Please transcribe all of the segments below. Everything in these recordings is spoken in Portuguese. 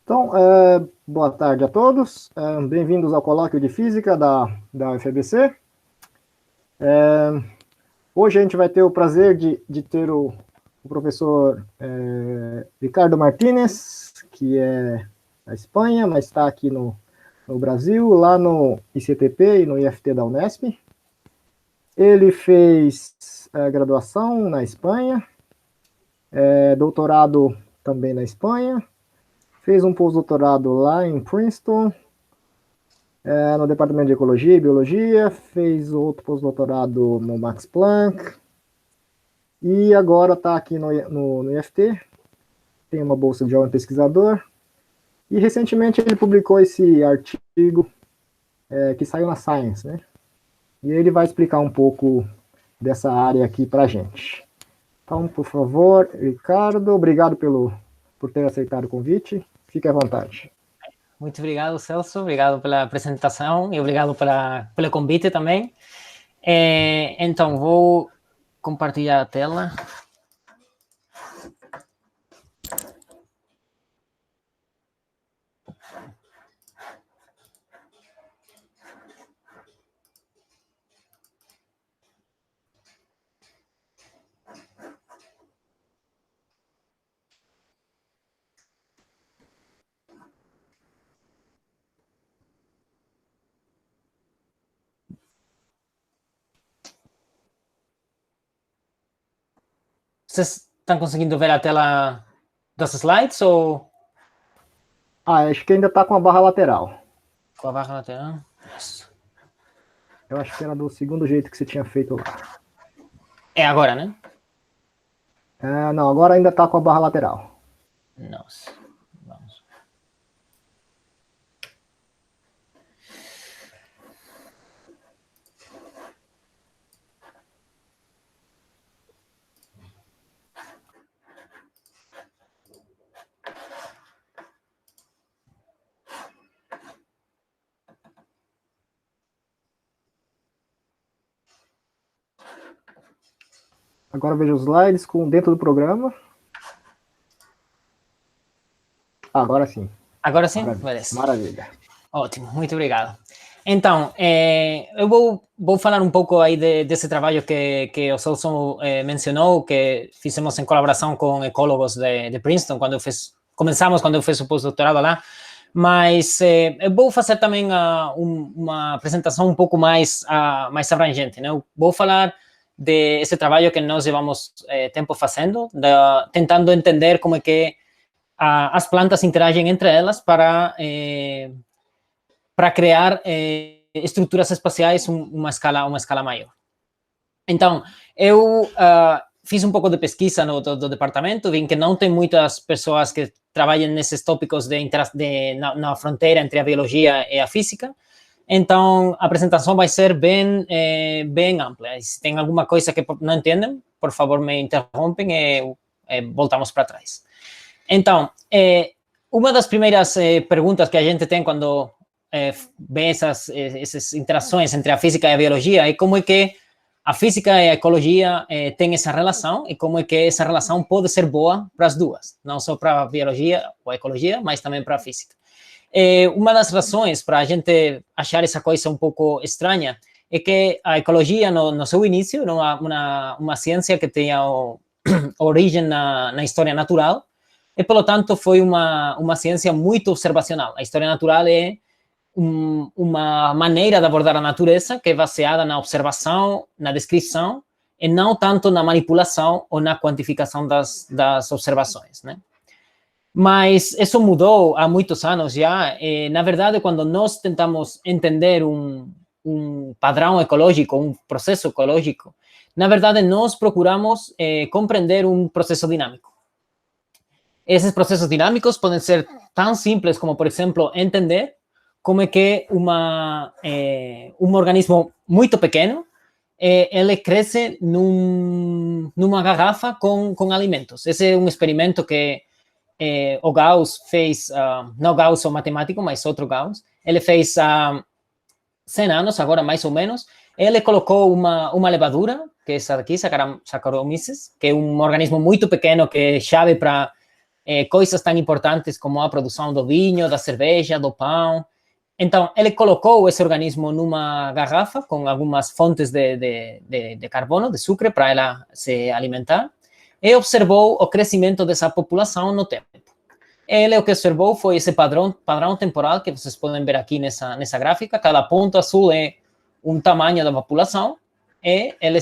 Então, boa tarde a todos. Bem-vindos ao colóquio de Física da UFABC. Hoje a gente vai ter o prazer de ter o professor Ricardo Martínez, que é da Espanha, mas está aqui no Brasil, lá no ICTP e no IFT da Unesp. Ele fez graduação na Espanha, doutorado também na Espanha, fez um pós-doutorado lá em Princeton, no Departamento de Ecologia e Biologia, fez outro pós-doutorado no Max Planck, e agora está aqui no IFT, tem uma bolsa de jovem pesquisador, e recentemente ele publicou esse artigo que saiu na Science, né? E ele vai explicar um pouco dessa área aqui para a gente. Então, por favor, Ricardo, obrigado por ter aceitado o convite, fique à vontade. Muito obrigado, Celso. Obrigado pela apresentação e obrigado pelo convite também. Então, vou compartilhar a tela. Vocês estão conseguindo ver a tela das slides ou? Acho que ainda está com a barra lateral. Com a barra lateral? Isso. Eu acho que era do segundo jeito que você tinha feito lá. É agora, né? Não, agora ainda está com a barra lateral. Nossa, vamos. Agora veja os slides dentro do programa. Agora sim. Agora sim? Maravilha. Ótimo, muito obrigado. Então, eu vou falar um pouco aí desse trabalho que o Celso mencionou, que fizemos em colaboração com ecólogos de Princeton, quando eu fiz o pós-doutorado lá. Mas eu vou fazer também uma apresentação um pouco mais abrangente, né? Eu vou falar desse trabalho que nós levamos tempo fazendo, tentando entender como é que as plantas interagem entre elas para criar estruturas espaciais uma escala maior. Então, eu fiz um pouco de pesquisa do departamento, vi que não tem muitas pessoas que trabalham nesses tópicos na fronteira entre a biologia e a física. Então, a apresentação vai ser bem ampla. Se tem alguma coisa que não entendem, por favor, me interrompem e voltamos para trás. Então, uma das primeiras perguntas que a gente tem quando vê essas interações entre a física e a biologia é como é que a física e a ecologia têm essa relação e como é que essa relação pode ser boa para as duas, não só para a biologia ou a ecologia, mas também para a física. Uma das razões para a gente achar essa coisa um pouco estranha é que a ecologia, no seu início, era uma ciência que tinha origem na história natural e, pelo tanto, foi uma ciência muito observacional. A história natural é uma maneira de abordar a natureza que é baseada na observação, na descrição, e não tanto na manipulação ou na quantificação das observações, né? Mas isso mudou há muitos anos já. Na verdade, quando nós tentamos entender um padrão ecológico, um processo ecológico, na verdade, nós procuramos compreender um processo dinâmico. Esses processos dinâmicos podem ser tão simples como, por exemplo, entender como é que um organismo muito pequeno ele cresce numa garrafa com alimentos. Esse é um experimento que o Gauss fez, não Gauss o matemático, mas outro Gauss, ele fez há 100 anos, agora mais ou menos. Ele colocou uma levadura, que é essa daqui, Saccharomyces, que é um organismo muito pequeno que é chave para coisas tão importantes como a produção do vinho, da cerveja, do pão. Então, ele colocou esse organismo numa garrafa com algumas fontes de carbono, de sucre, para ela se alimentar, e observou o crescimento dessa população no tempo. Ele o que observou foi esse padrão temporal que vocês podem ver aqui nessa gráfica. Cada ponto azul é um tamanho da população e ele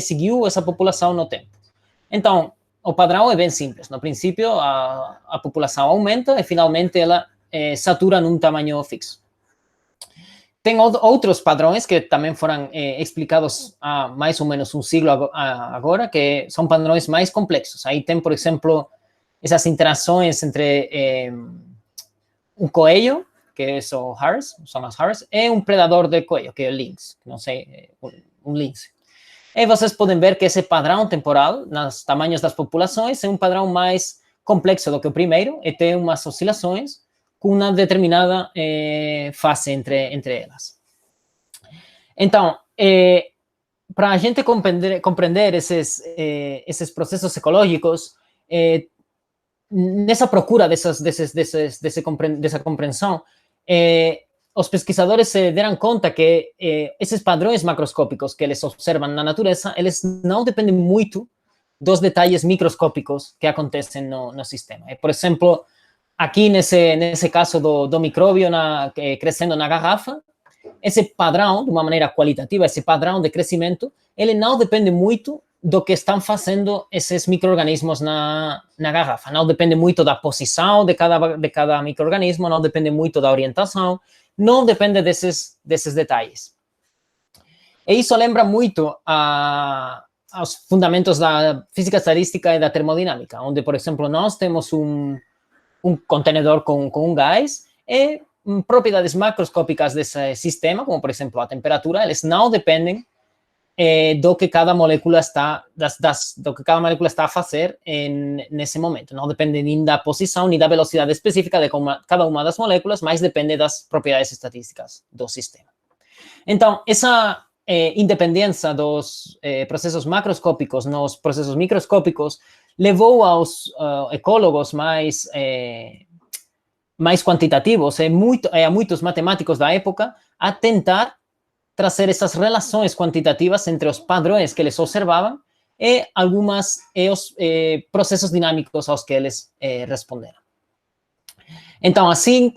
seguiu essa população no tempo. Então, o padrão é bem simples. No princípio, a população aumenta e finalmente ela satura num tamanho fixo. Tem outros padrões que também foram explicados há mais ou menos um siglo agora, que são padrões mais complexos. Aí tem, por exemplo, essas interações entre um coelho, que são as hares, e um predador de coelho, que é o lynx, não sei, um lince. E vocês podem ver que esse padrão temporal, nos tamanhos das populações, é um padrão mais complexo do que o primeiro, e tem umas oscilações com uma determinada fase entre elas. Então, para a gente compreender esses processos ecológicos, nessa procura dessa compreensão, os pesquisadores se deram conta que esses padrões macroscópicos que eles observam na natureza, eles não dependem muito dos detalhes microscópicos que acontecem no sistema. Por exemplo, aqui nesse caso do micróbio crescendo na garrafa, esse padrão, de uma maneira qualitativa, esse padrão de crescimento, ele não depende muito do que estão fazendo esses micro-organismos na garrafa. Não depende muito da posição de cada micro-organismo, não depende muito da orientação, não depende desses detalhes. E isso lembra muito aos fundamentos da física estadística e da termodinâmica, onde, por exemplo, nós temos um contenedor com um gás e propriedades macroscópicas desse sistema, como, por exemplo, a temperatura, eles não dependem do que cada molécula está a fazer nesse momento. Não depende nem da posição, nem da velocidade específica de cada uma das moléculas, mas depende das propriedades estatísticas do sistema. Então, essa independência dos processos macroscópicos nos processos microscópicos levou aos ecólogos mais quantitativos a muitos matemáticos da época a tentar trazer essas relações quantitativas entre os padrões que eles observavam e os processos dinâmicos aos que eles responderam. Então, assim,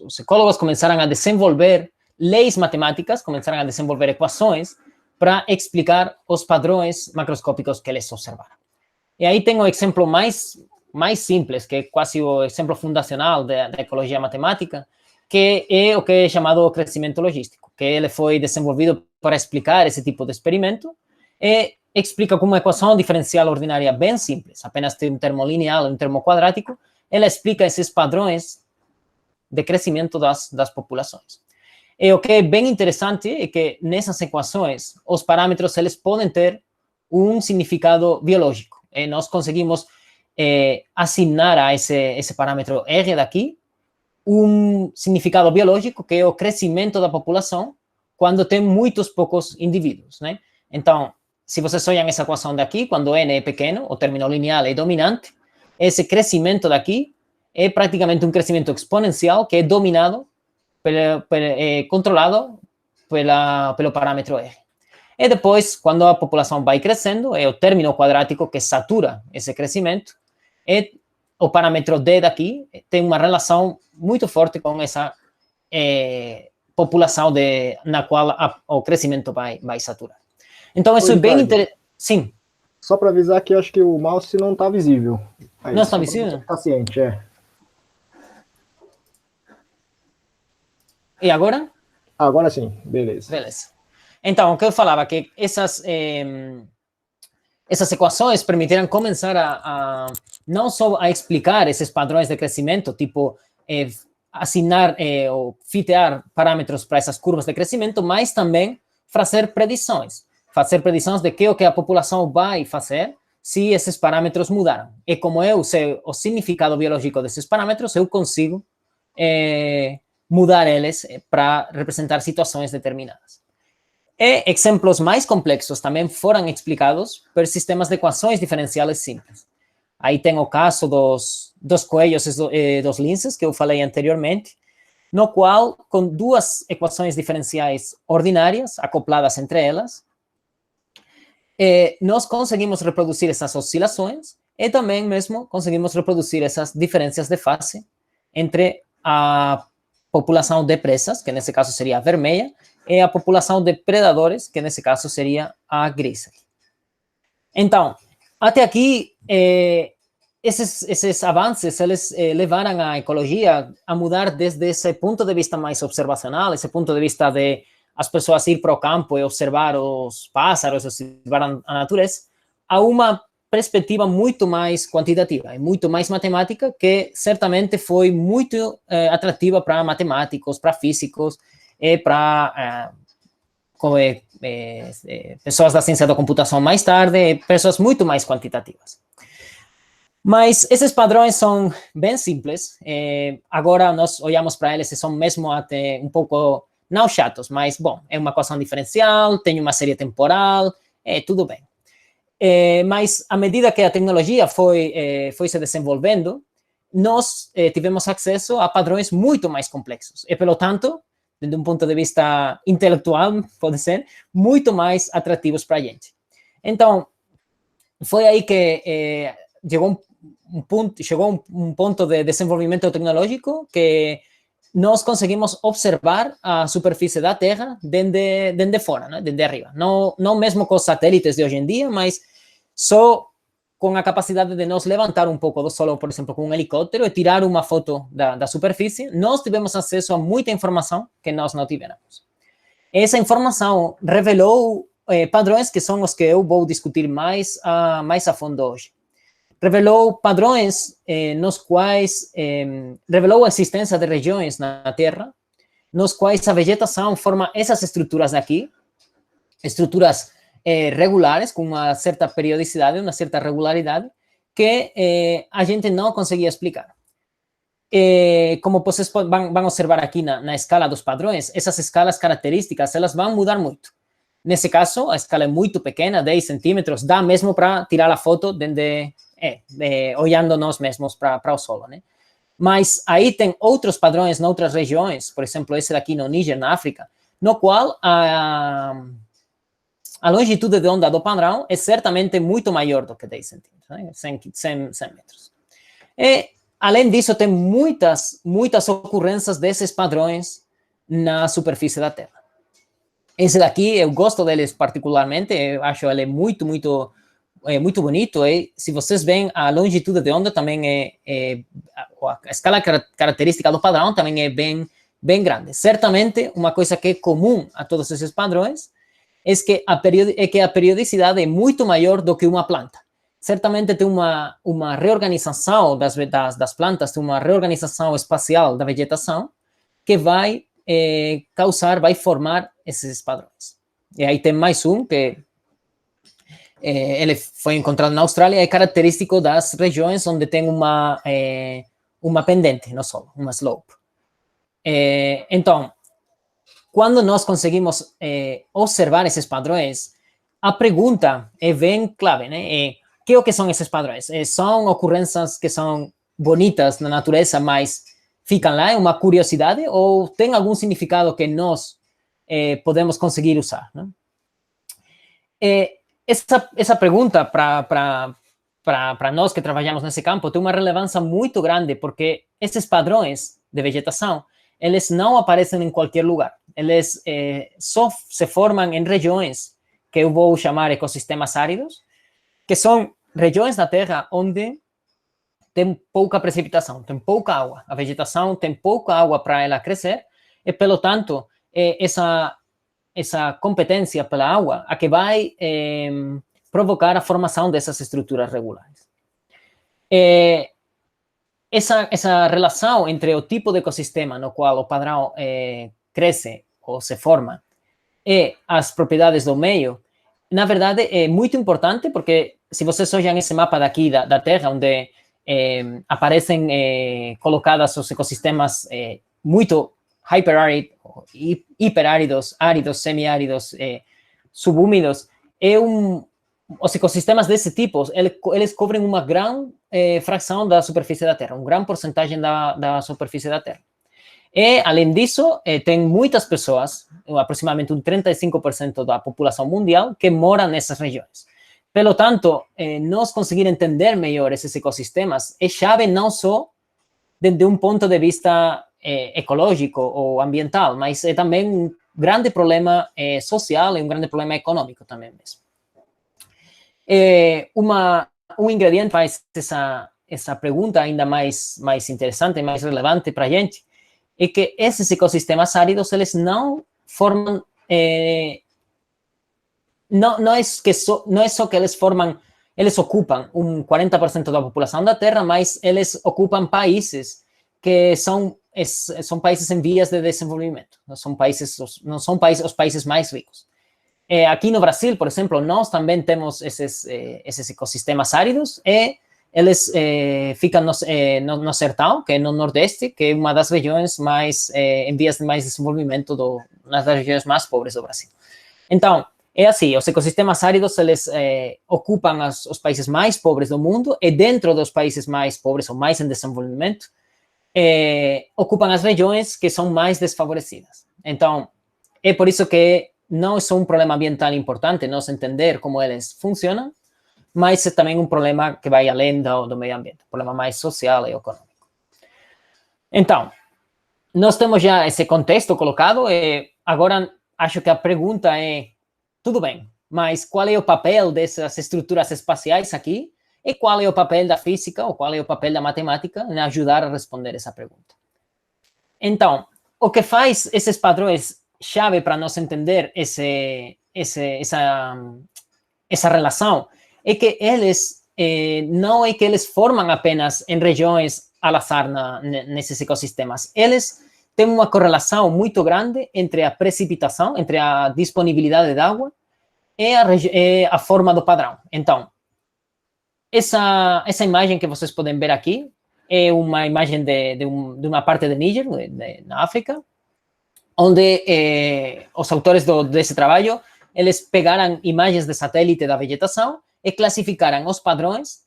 os ecólogos começaram a desenvolver leis matemáticas, começaram a desenvolver equações para explicar os padrões macroscópicos que eles observaram. E aí tem o exemplo mais simples, que é quase o exemplo fundacional da ecologia matemática, que é o que é chamado crescimento logístico, que ele foi desenvolvido para explicar esse tipo de experimento e explica com uma equação diferencial ordinária bem simples, apenas tem um termo lineal e um termo quadrático, ela explica esses padrões de crescimento das populações. E o que é bem interessante é que nessas equações, os parâmetros eles podem ter um significado biológico. E nós conseguimos assignar a esse parâmetro R daqui um significado biológico, que é o crescimento da população quando tem muitos poucos indivíduos, né? Então, se vocês olham essa equação daqui, quando N é pequeno, o término lineal é dominante, esse crescimento daqui é praticamente um crescimento exponencial que é dominado, controlado pelo parâmetro R. E depois, quando a população vai crescendo, é o término quadrático que satura esse crescimento, e o parâmetro D daqui tem uma relação muito forte com essa população na qual o crescimento vai saturar. Então, isso é bem interessante. Sim. Só para avisar que eu acho que o mouse não está visível. Aí, não está visível? Está ciente, E agora? Agora sim, beleza. Beleza. Então, o que eu falava, que essas equações permitiram começar não só a explicar esses padrões de crescimento, tipo asignar ou fitear parâmetros para essas curvas de crescimento, mas também fazer predições de que o que a população vai fazer se esses parâmetros mudaram. E como eu sei o significado biológico desses parâmetros, eu consigo mudar eles para representar situações determinadas. E exemplos mais complexos também foram explicados por sistemas de equações diferenciais simples. Aí tem o caso dos coelhos, dos linces, que eu falei anteriormente, no qual, com duas equações diferenciais ordinárias, acopladas entre elas, nós conseguimos reproduzir essas oscilações e também mesmo conseguimos reproduzir essas diferenças de fase entre a população de presas, que nesse caso seria a vermelha, e a população de predadores, que nesse caso seria a grisalha. Então, até aqui, esses avanços, eles levaram a ecologia a mudar desde esse ponto de vista mais observacional, esse ponto de vista de as pessoas ir para o campo e observar os pássaros, observar a natureza, a uma perspectiva muito mais quantitativa e muito mais matemática, que certamente foi muito atrativa para matemáticos, para físicos e para pessoas da ciência da computação mais tarde, e pessoas muito mais quantitativas. Mas esses padrões são bem simples. Agora nós olhamos para eles e são mesmo até um pouco, não chatos, mas, bom, é uma equação diferencial, tem uma série temporal, tudo bem. Mas, à medida que a tecnologia foi se desenvolvendo, nós tivemos acesso a padrões muito mais complexos. E, pelo tanto, desde um ponto de vista intelectual, pode ser, muito mais atrativos para a gente. Então, foi aí que chegou um ponto de desenvolvimento tecnológico que nós conseguimos observar a superfície da Terra desde fora, né? Desde arriba. Não mesmo com os satélites de hoje em dia, mas só com a capacidade de nós levantar um pouco do solo, por exemplo, com um helicóptero e tirar uma foto da superfície, nós tivemos acesso a muita informação que nós não tivemos. Essa informação revelou padrões que são os que eu vou discutir mais a fundo hoje. Revelou padrões nos quais revelou a existência de regiões na Terra, nos quais a vegetação forma essas estruturas aqui, estruturas regulares, com uma certa periodicidade, uma certa regularidade, que a gente não conseguia explicar. Como vocês vão observar aqui na escala dos padrões, essas escalas características, elas vão mudar muito. Nesse caso, a escala é muito pequena, 10 centímetros, dá mesmo para tirar a foto olhando nós mesmos para o solo, né? Mas aí tem outros padrões em outras regiões, por exemplo, esse daqui no Níger, na África, no qual a longitude de onda do padrão é certamente muito maior do que 10 centímetros, né? 100 metros. E, além disso, tem muitas ocorrências desses padrões na superfície da Terra. Esse daqui, eu gosto deles particularmente, eu acho ele muito bonito, e se vocês veem, a longitude de onda também a escala característica do padrão também é bem grande. Certamente, uma coisa que é comum a todos esses padrões é que a periodicidade é muito maior do que uma planta. Certamente tem uma reorganização das plantas, tem uma reorganização espacial da vegetação que vai vai formar esses padrões. E aí tem mais um que ele foi encontrado na Austrália, é característico das regiões onde tem uma pendente no solo, uma slope. Então, quando nós conseguimos observar esses padrões, a pergunta é bem clave, né? O que são esses padrões? São ocorrências que são bonitas na natureza, mas ficam lá, é uma curiosidade, ou tem algum significado que nós podemos conseguir usar, né? Essa pergunta, para nós que trabalhamos nesse campo, tem uma relevância muito grande, porque esses padrões de vegetação, eles não aparecem em qualquer lugar. Eles só se formam em regiões que eu vou chamar ecossistemas áridos, que são regiões da Terra onde tem pouca precipitação, tem pouca água. A vegetação tem pouca água para ela crescer e, pelo tanto, essa competência pela água a que vai provocar a formação dessas estruturas regulares. Essa relação entre o tipo de ecossistema no qual o padrão cresce ou se forma e as propriedades do meio, na verdade, é muito importante, porque se vocês olham esse mapa daqui da Terra, onde aparecem colocados os ecossistemas muito hiperáridos, áridos, semiáridos, subúmidos, os ecossistemas desse tipo, eles cobrem uma fração da superfície da Terra, grande porcentagem da superfície da Terra. E, além disso, tem muitas pessoas, aproximadamente 35% da população mundial, que moram nessas regiões. Pelo tanto, nós conseguir entender melhor esses ecossistemas é chave não só desde um ponto de vista ecológico ou ambiental, mas é também um grande problema social e um grande problema econômico também mesmo. Um ingrediente faz essa pergunta ainda mais interessante, mais relevante para a gente, é que esses ecossistemas áridos, eles não formam, não é só que eles formam, eles ocupam 40% da população da Terra, mas eles ocupam países que são países em vias de desenvolvimento, não são os países mais ricos. Aqui no Brasil, por exemplo, nós também temos esses ecossistemas áridos e eles ficam no sertão, que é no Nordeste, que é uma das regiões mais em vias de mais desenvolvimento, uma das regiões mais pobres do Brasil. Então, é assim, os ecossistemas áridos, eles ocupam os países mais pobres do mundo e dentro dos países mais pobres ou mais em desenvolvimento, ocupam as regiões que são mais desfavorecidas. Então, é por isso que não é só um problema ambiental importante nós entender como eles funcionam, mas é também um problema que vai além do meio ambiente, um problema mais social e econômico. Então, nós temos já esse contexto colocado e agora acho que a pergunta é, tudo bem, mas qual é o papel dessas estruturas espaciais aqui e qual é o papel da física ou qual é o papel da matemática em ajudar a responder essa pergunta? Então, o que faz esses padrões chave para nós entender essa relação é que eles não é que eles formam apenas em regiões al azar nesses ecossistemas. Eles têm uma correlação muito grande entre a precipitação, entre a disponibilidade de água e a forma do padrão. Então, essa imagem que vocês podem ver aqui é uma imagem de uma parte de Níger, na África, onde os autores desse trabalho, eles pegaram imagens de satélite da vegetação e classificaram os padrões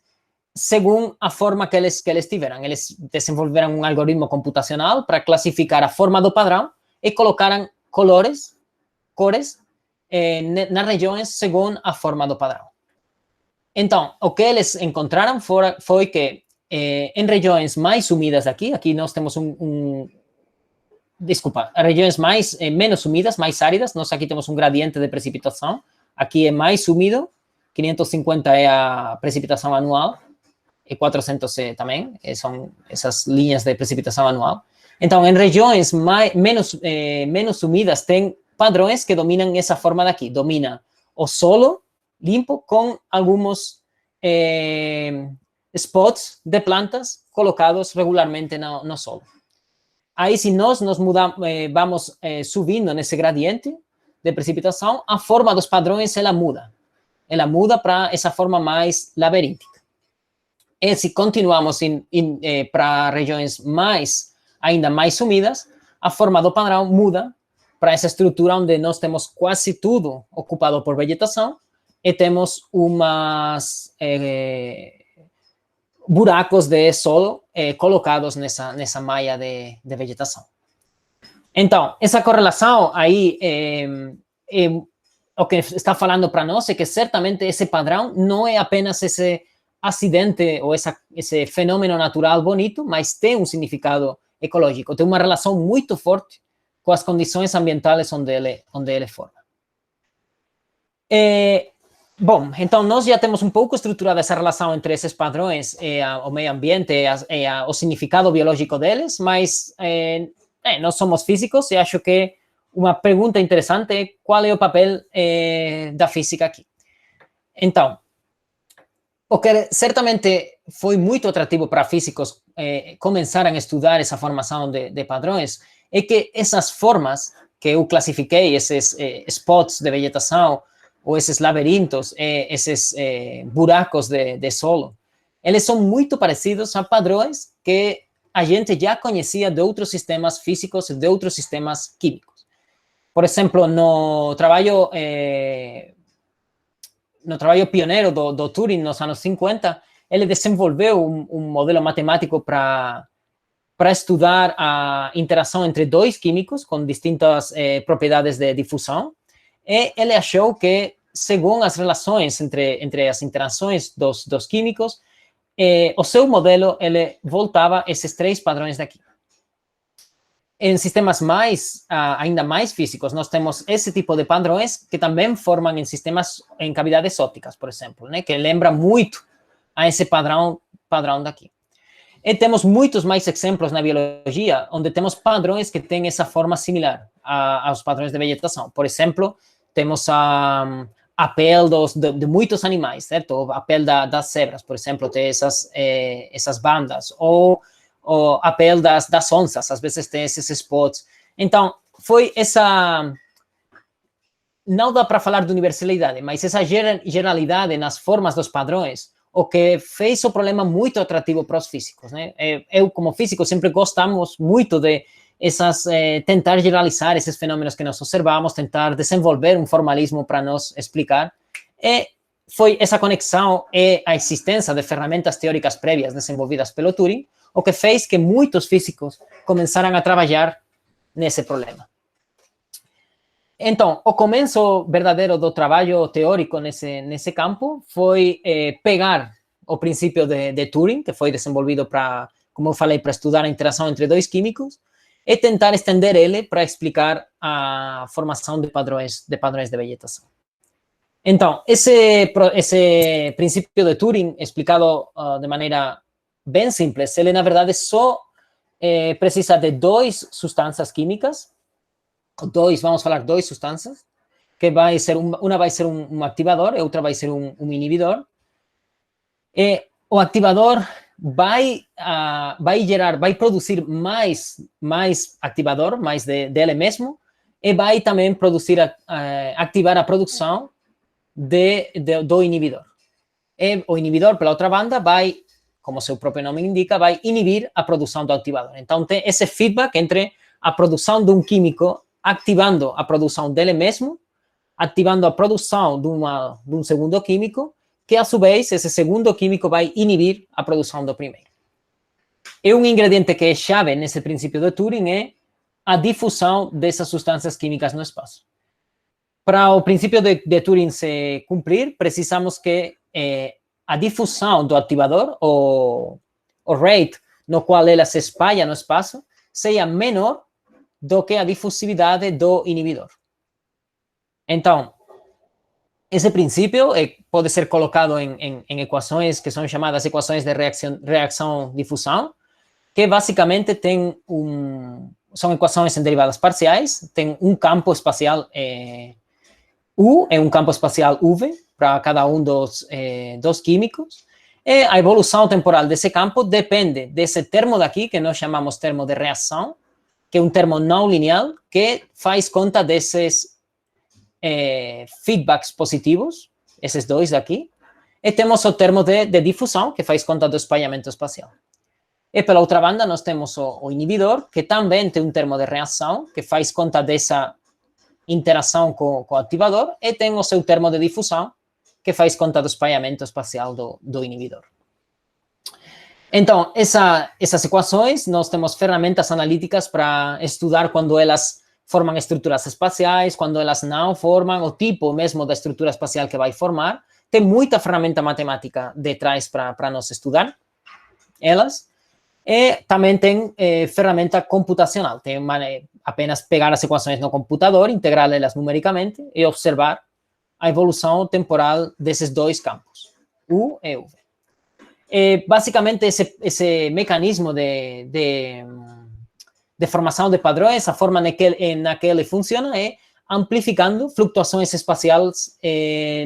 segundo a forma que eles tiveram. Eles desenvolveram um algoritmo computacional para classificar a forma do padrão e colocaram cores nas regiões segundo a forma do padrão. Então, o que eles encontraram foi que em regiões mais úmidas aqui nós temos regiões menos úmidas, mais áridas, nós aqui temos um gradiente de precipitação, aqui é mais úmido, 550 é a precipitação anual, e 400 também, são essas linhas de precipitação anual. Então, em regiões menos úmidas, tem padrões que dominam essa forma daqui, domina o solo limpo com alguns spots de plantas colocados regularmente no solo. Aí, se nós vamos subindo nesse gradiente de precipitação, a forma dos padrões, ela muda. Ela muda para essa forma mais laberíntica. E se continuamos para regiões ainda mais úmidas, a forma do padrão muda para essa estrutura onde nós temos quase tudo ocupado por vegetação e temos buracos de solo colocados nessa malha de vegetação. Então, essa correlação aí, o que está falando para nós é que certamente esse padrão não é apenas esse acidente ou esse fenômeno natural bonito, mas tem um significado ecológico, tem uma relação muito forte com as condições ambientais onde ele forma. Bom, então nós já temos um pouco estruturada essa relação entre esses padrões e o meio ambiente e o significado biológico deles, mas nós somos físicos e acho que uma pergunta interessante é qual é o papel da física aqui. Então, o que certamente foi muito atrativo para físicos começarem a estudar essa formação de padrões é que essas formas que eu classifiquei, esses spots de vegetação, ou esses laberintos, esses buracos de solo, eles são muito parecidos a padrões que a gente já conhecia de outros sistemas físicos e de outros sistemas químicos. Por exemplo, no trabalho pioneiro do Turing nos anos 50, ele desenvolveu modelo matemático para estudar a interação entre dois químicos com distintas propriedades de difusão, e ele achou que, segundo as relações entre as interações dos químicos, o seu modelo ele voltava esses três padrões daqui. Em sistemas ainda mais físicos, nós temos esse tipo de padrões que também formam em cavidades ópticas, por exemplo, né, que lembra muito a esse padrão daqui. E temos muitos mais exemplos na biologia, onde temos padrões que têm essa forma similar aos padrões de vegetação. Por exemplo, temos a pele de muitos animais, certo? A pele das zebras, por exemplo, tem essas bandas, ou a pele das onças, às vezes tem esses spots. Então, foi essa... Não dá para falar de universalidade, mas essa generalidade nas formas dos padrões, o que fez o problema muito atrativo para os físicos, né? Eu, como físico, sempre gostamos muito de tentar generalizar esses fenômenos que nós observamos, tentar desenvolver formalismo para nos explicar. E foi essa conexão e a existência de ferramentas teóricas prévias desenvolvidas pelo Turing o que fez que muitos físicos começaram a trabalhar nesse problema. Então, o começo verdadeiro do trabalho teórico nesse campo foi pegar o princípio de Turing, que foi desenvolvido para, como eu falei, para estudar a interação entre dois químicos, e tentar estender ele para explicar a formação de padrões de vegetação. Então, esse princípio de Turing, explicado de maneira bem simples, ele, na verdade, só precisa de duas substâncias químicas, vamos falar duas substâncias, que vai ser uma vai ser um ativador e outra vai ser um inibidor. E o ativador vai produzir mais ativador, mais dele mesmo, e vai também ativar a produção do inibidor. E o inibidor, pela outra banda, vai, como seu próprio nome indica, vai inibir a produção do ativador. Então, tem esse feedback entre a produção de um químico ativando a produção dele mesmo, ativando a produção de um segundo químico, que, a sua vez, esse segundo químico vai inibir a produção do primeiro. E um ingrediente que é chave nesse princípio de Turing é a difusão dessas substâncias químicas no espaço. Para o princípio de Turing se cumprir, precisamos que a difusão do ativador, o rate no qual ela se espalha no espaço, seja menor do que a difusividade do inibidor. Então, esse princípio pode ser colocado em equações que são chamadas equações de reação-difusão, que basicamente são equações em derivadas parciais, tem um campo espacial U e um campo espacial V para cada um dos químicos, e a evolução temporal desse campo depende desse termo daqui, que nós chamamos termo de reação, que é um termo não linear, que faz conta desses feedbacks positivos, esses dois daqui, e temos o termo de difusão, que faz conta do espalhamento espacial. E pela outra banda, nós temos o inibidor, que também tem um termo de reação, que faz conta dessa interação com o ativador, e tem o seu termo de difusão, que faz conta do espalhamento espacial do inibidor. Então, essas equações, nós temos ferramentas analíticas para estudar quando elas formam estruturas espaciais, quando elas não formam, o tipo mesmo da estrutura espacial que vai formar. Tem muita ferramenta matemática detrás para nós estudar elas. E também tem ferramenta computacional. Tem apenas pegar as equações no computador, integrá-las numericamente e observar a evolução temporal desses dois campos, U e V. Basicamente, esse mecanismo de formação de padrões, a forma na que ele funciona é amplificando flutuações espaciais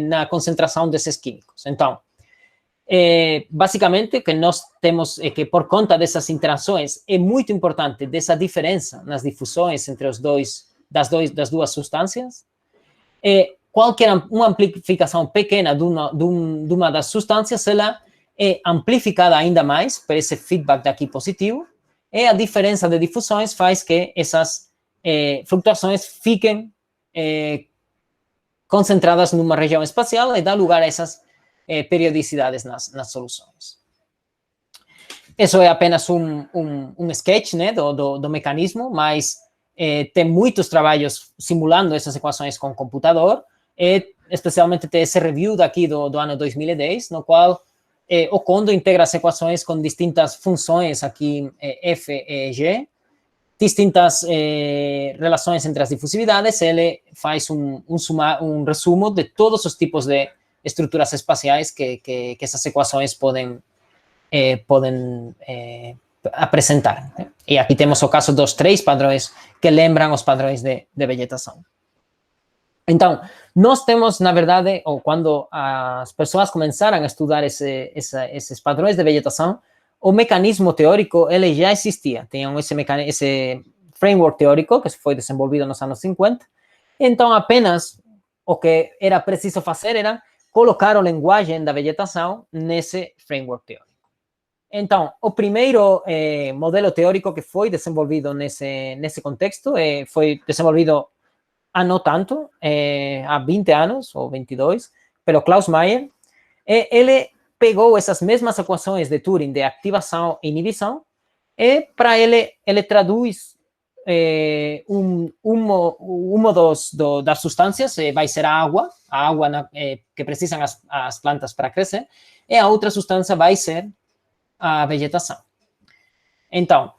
na concentração desses químicos. Então, basicamente, o que nós temos é que, por conta dessas interações, é muito importante dessa diferença nas difusões entre das duas substâncias. Qualquer uma amplificação pequena de uma das substâncias, ela é amplificada ainda mais por esse feedback daqui positivo, e a diferença de difusões faz que essas flutuações fiquem concentradas numa região espacial e dá lugar a essas periodicidades nas soluções. Isso é apenas um sketch, né, do mecanismo, mas tem muitos trabalhos simulando essas equações com computador, especialmente tem esse review daqui do ano 2010, no qual o Kondo integra as equações com distintas funções aqui, f e g, distintas relações entre as difusividades, ele faz um resumo de todos os tipos de estruturas espaciais que essas equações podem apresentar. Né? E aqui temos o caso dos 3 padrões que lembram os padrões de vegetação. Então, nós temos, na verdade, ou quando as pessoas começaram a estudar esses padrões de vegetação, o mecanismo teórico, ele já existia. Tinham esse framework teórico que foi desenvolvido nos anos 50. Então, apenas o que era preciso fazer era colocar a linguagem da vegetação nesse framework teórico. Então, o primeiro modelo teórico que foi desenvolvido nesse contexto foi desenvolvido há não tanto, há 20 anos, ou 22, pelo Klaus Mayer. Ele pegou essas mesmas equações de Turing de ativação e inibição e para ele traduz uma das substâncias vai ser a água que precisam as plantas para crescer, e a outra substância vai ser a vegetação. Então,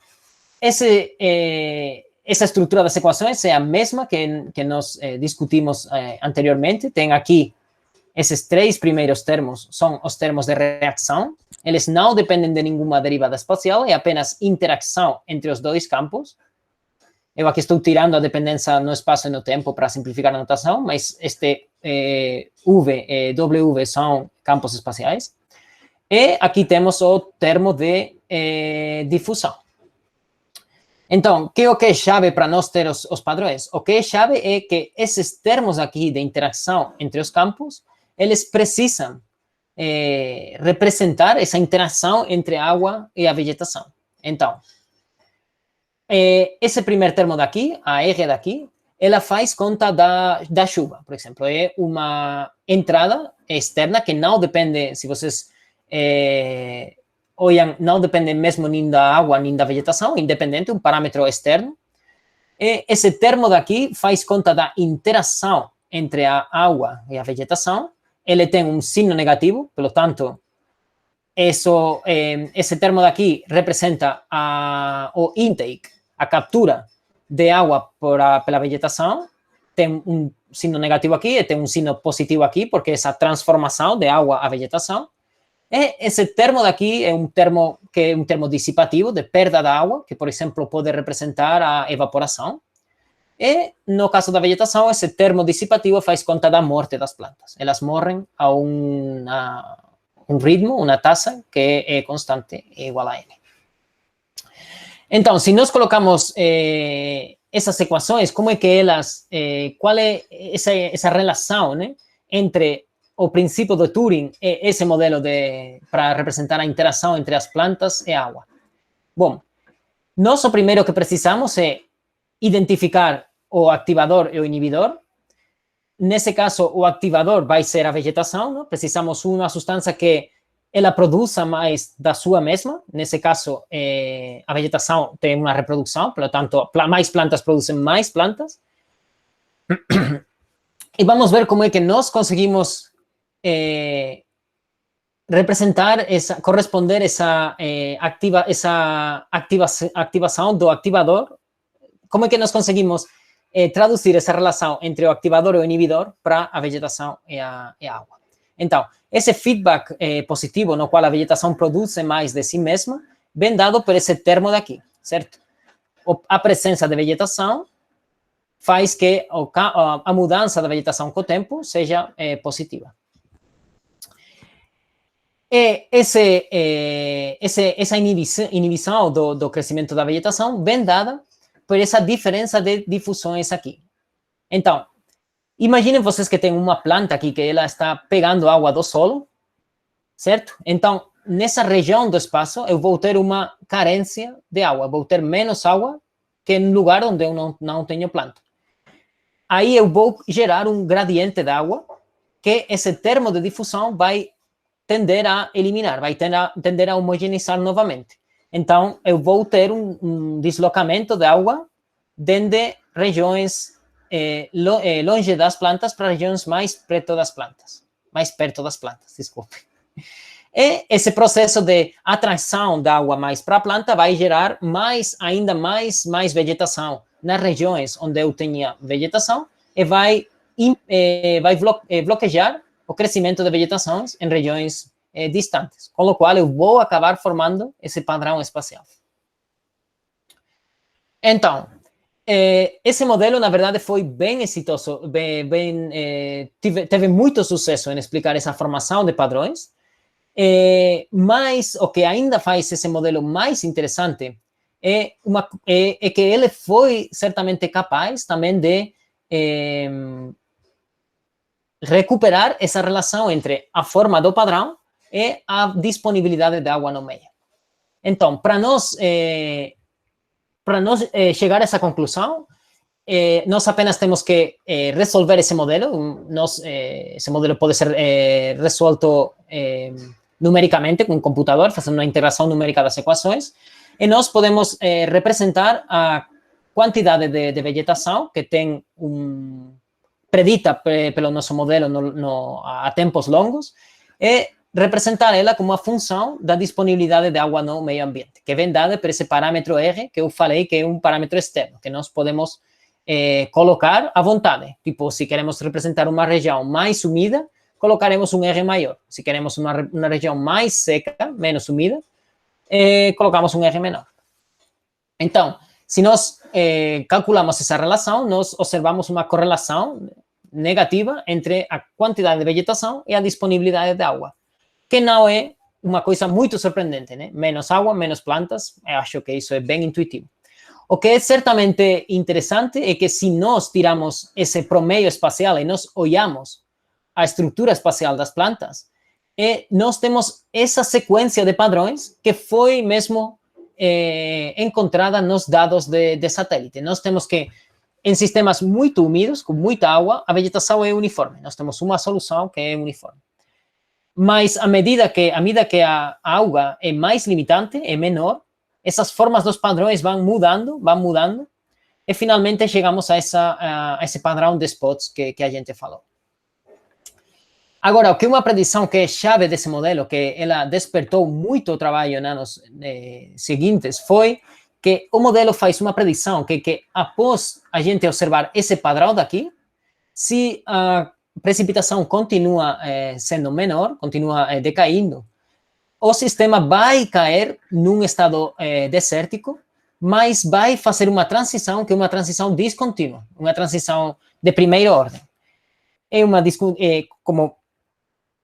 essa estrutura das equações é a mesma que nós discutimos anteriormente. Tem aqui esses 3 primeiros termos, são os termos de reação. Eles não dependem de nenhuma derivada espacial, é apenas interação entre os 2 campos. Eu aqui estou tirando a dependência no espaço e no tempo para simplificar a notação, mas este V e W são campos espaciais. E aqui temos o termo de difusão. Então, o que é chave para nós ter os padrões? O que é chave é que esses termos aqui de interação entre os campos, eles precisam representar essa interação entre a água e a vegetação. Então, esse primeiro termo daqui, a R daqui, ela faz conta da chuva, por exemplo. É uma entrada externa que não depende, se vocês olham, não depende mesmo nem da água, nem da vegetação, independente, um parâmetro externo. E esse termo daqui faz conta da interação entre a água e a vegetação. Ele tem um signo negativo, pelo tanto, esse termo daqui representa o intake, a captura de água pela vegetação. Tem um signo negativo aqui e tem um signo positivo aqui, porque essa transformação de água à vegetação. E esse termo daqui é um termo dissipativo, de perda da água, que, por exemplo, pode representar a evaporação. E, no caso da vegetação, esse termo dissipativo faz conta da morte das plantas. Elas morrem a um ritmo, uma taxa que é constante, é igual a N. Então, se nós colocamos essas equações, como é que elas, qual é essa relação, né, entre o princípio de Turing e esse modelo para representar a interação entre as plantas e a água? Bom, nós o primeiro que precisamos é identificar o ativador e o inibidor. Nesse caso, o ativador vai ser a vegetação, não? Precisamos uma substância que ela produza mais da sua mesma. Nesse caso, a vegetação tem uma reprodução, portanto, mais plantas produzem mais plantas. E vamos ver como é que nós conseguimos representar, corresponder essa ativação do ativador. Como é que nós conseguimos traduzir essa relação entre o ativador e o inibidor para a vegetação e a água? Então, esse feedback positivo, no qual a vegetação produz mais de si mesma, vem dado por esse termo daqui, certo? A presença de vegetação faz que a mudança da vegetação com o tempo seja positiva. E essa inibição do crescimento da vegetação vem dada por essa diferença de difusões aqui. Então, imaginem vocês que tem uma planta aqui que ela está pegando água do solo, certo? Então, nessa região do espaço, eu vou ter uma carência de água, vou ter menos água que no lugar onde eu não tenho planta. Aí eu vou gerar um gradiente de água, que esse termo de difusão vai tender a eliminar, vai tender a homogeneizar novamente. Então, eu vou ter um deslocamento de água desde regiões longe das plantas para regiões mais perto das plantas. Desculpe. E esse processo de atração da água mais para a planta vai gerar ainda mais vegetação nas regiões onde eu tinha vegetação e vai bloquear o crescimento de vegetações em regiões distantes, com o qual eu vou acabar formando esse padrão espacial. Então, esse modelo, na verdade, foi bem exitoso, teve muito sucesso em explicar essa formação de padrões, mas o que ainda faz esse modelo mais interessante é que ele foi certamente capaz também de recuperar essa relação entre a forma do padrão e a disponibilidade de água no meio. Então, para nós chegar a essa conclusão, nós apenas temos que resolver esse modelo. Esse modelo pode ser resolto numericamente com um computador, fazendo uma integração numérica das equações, e nós podemos representar a quantidade de vegetação que tem predita pelo nosso modelo a tempos longos, e representar ela como uma função da disponibilidade de água no meio ambiente, que vem dada por esse parâmetro R, que eu falei que é um parâmetro externo, que nós podemos colocar à vontade. Tipo, se queremos representar uma região mais úmida, colocaremos um R maior. Se queremos uma região mais seca, menos úmida, colocamos um R menor. Então, se nós calculamos essa relação, nós observamos uma correlação negativa entre a quantidade de vegetação e a disponibilidade de água, que não é uma coisa muito surpreendente, né? Menos água, menos plantas, eu acho que isso é bem intuitivo. O que é certamente interessante é que se nós tiramos esse promedio espacial e nós olhamos a estrutura espacial das plantas, nós temos essa sequência de padrões que foi mesmo encontrada nos dados de satélite. Nós temos que, em sistemas muito úmidos, com muita água, a vegetação é uniforme. Nós temos uma solução que é uniforme. Mas à medida que a água é mais limitante, é menor, essas formas dos padrões vão mudando, e finalmente chegamos a esse padrão de spots que a gente falou. Agora, o que é uma predição que é chave desse modelo, que ela despertou muito trabalho nos anos seguintes, foi que o modelo faz uma predição que após a gente observar esse padrão daqui, se a precipitação continua sendo menor, continua decaindo, o sistema vai cair num estado desértico, mas vai fazer uma transição que é uma transição descontínua, uma transição de primeira ordem.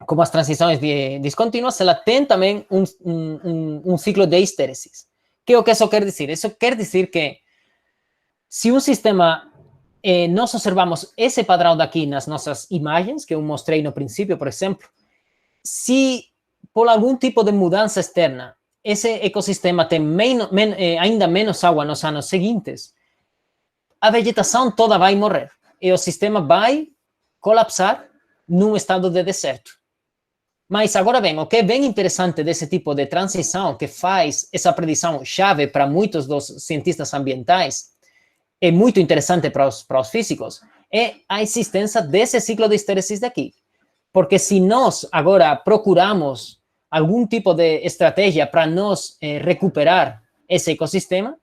Como as transições descontínuas, ela tem também um ciclo de histéresis. Que é o que isso quer dizer? Isso quer dizer que se um sistema, nós observamos esse padrão daqui nas nossas imagens, que eu mostrei no princípio, por exemplo, se por algum tipo de mudança externa, esse ecossistema tem ainda menos água nos anos seguintes, a vegetação toda vai morrer e o sistema vai colapsar num estado de deserto. Mas agora bem, o que é bem interessante desse tipo de transição que faz essa predição chave para muitos dos cientistas ambientais, é muito interessante para os físicos, é a existência desse ciclo de histéresis daqui. Porque se nós agora procuramos algum tipo de estratégia para nós recuperar esse ecossistema,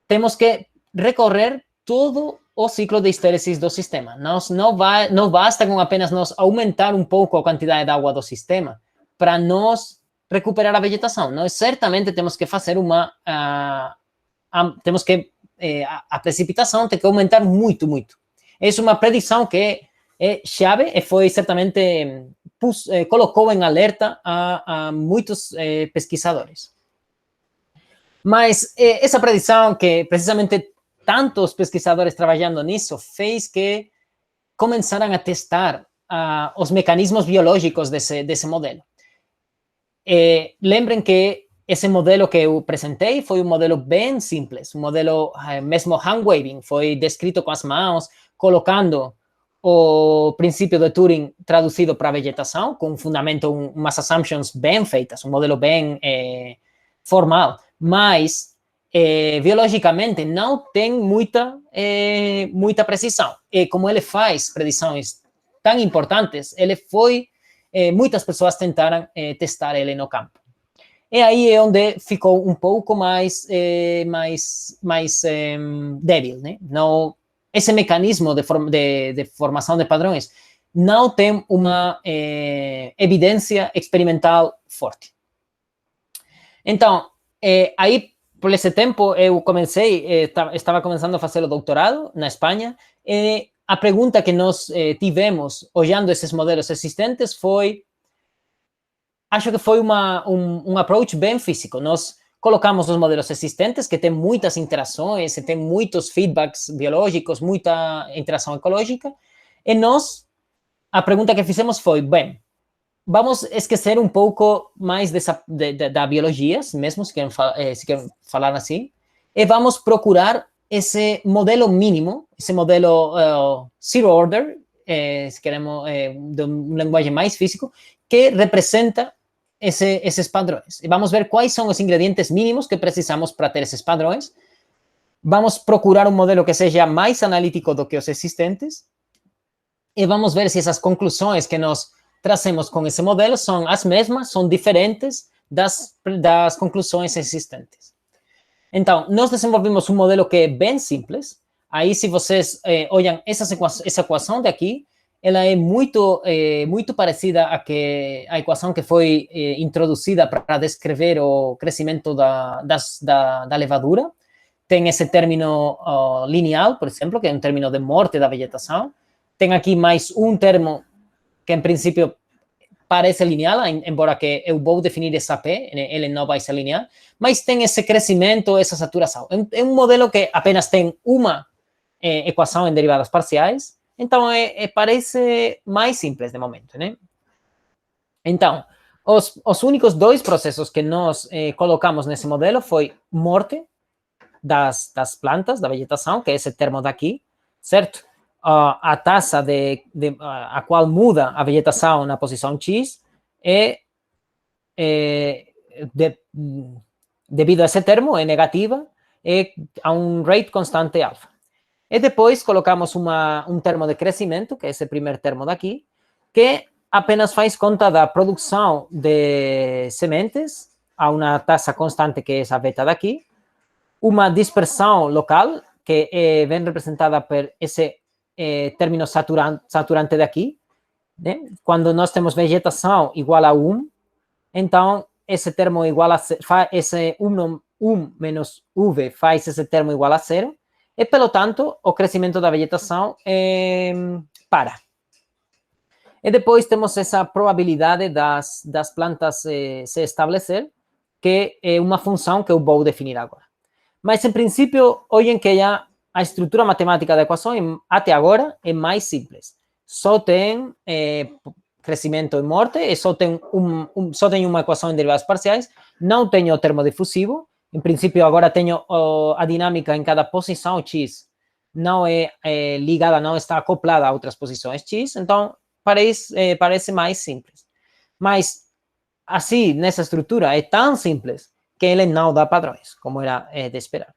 temos que recorrer todo o ciclo de histéresis do sistema. Não basta com apenas nós aumentar um pouco a quantidade de água do sistema para nós recuperar a vegetação. Nós certamente temos que fazer a precipitação tem que aumentar muito, muito. Essa é uma predição que é chave e foi certamente colocou em alerta a muitos pesquisadores. Mas essa predição que precisamente tantos pesquisadores trabalhando nisso fez que começaram a testar os mecanismos biológicos desse modelo. Lembrem que esse modelo que eu apresentei foi um modelo bem simples, um modelo mesmo hand waving, foi descrito com as mãos, colocando o princípio de Turing traduzido para a vegetação, com um fundamento, umas assumptions bem feitas, um modelo bem formal, mas biologicamente não tem muita precisão. E como ele faz predições tão importantes, ele foi, muitas pessoas tentaram testar ele no campo. E aí é onde ficou um pouco mais débil, né? Não, esse mecanismo de formação de padrões não tem uma evidência experimental forte. Então, aí, por esse tempo, eu estava começando a fazer o doutorado na Espanha, e a pergunta que nós tivemos, olhando esses modelos existentes, acho que foi um approach bem físico. Nós colocamos os modelos existentes, que têm muitas interações, tem muitos feedbacks biológicos, muita interação ecológica, e a pergunta que fizemos foi, bem, vamos esquecer um pouco mais da biologia, mesmo se querem falar assim, e vamos procurar esse modelo mínimo, esse modelo zero order, se queremos, de um linguagem mais físico, que representa esses padrões. E vamos ver quais são os ingredientes mínimos que precisamos para ter esses padrões. Vamos procurar um modelo que seja mais analítico do que os existentes, e vamos ver se essas conclusões que nós trazemos com esse modelo são as mesmas, são diferentes das conclusões existentes. Então, nós desenvolvimos um modelo que é bem simples. Aí, se vocês olham essa equação daqui, ela é muito parecida à equação que foi introduzida para descrever o crescimento da levadura. Tem esse término lineal, por exemplo, que é um término de morte da vegetação. Tem aqui mais um termo que, em princípio, parece linear, embora que eu vou definir essa P, ele não vai ser linear, mas tem esse crescimento, essa saturação. É um modelo que apenas tem uma equação em derivadas parciais, então parece mais simples de momento, né? Então, os únicos dois processos que nós colocamos nesse modelo foi morte das plantas, da vegetação, que é esse termo daqui, certo? A taxa a qual muda a vegetação na posição X devido a esse termo, é negativa, a um rate constante alfa. E depois colocamos um termo de crescimento, que é esse primeiro termo daqui, que apenas faz conta da produção de sementes a uma taxa constante, que é essa beta daqui, uma dispersão local, que vem representada por esse término saturante daqui, né? Quando nós temos vegetação igual a 1, então esse termo igual a esse 1 menos UV faz esse termo igual a 0, e, pelo tanto, o crescimento da vegetação para. E depois temos essa probabilidade das plantas se estabelecer, que é uma função que eu vou definir agora. Mas, em princípio, olhem que já a estrutura matemática da equação, até agora, é mais simples. Só tem crescimento e morte, e só tem uma equação em derivadas parciais, não tem o termo difusivo. Em princípio, agora tenho a dinâmica em cada posição X, não é ligada, não está acoplada a outras posições X, então parece mais simples. Mas, assim, nessa estrutura, é tão simples que ele não dá padrões, como era de esperar.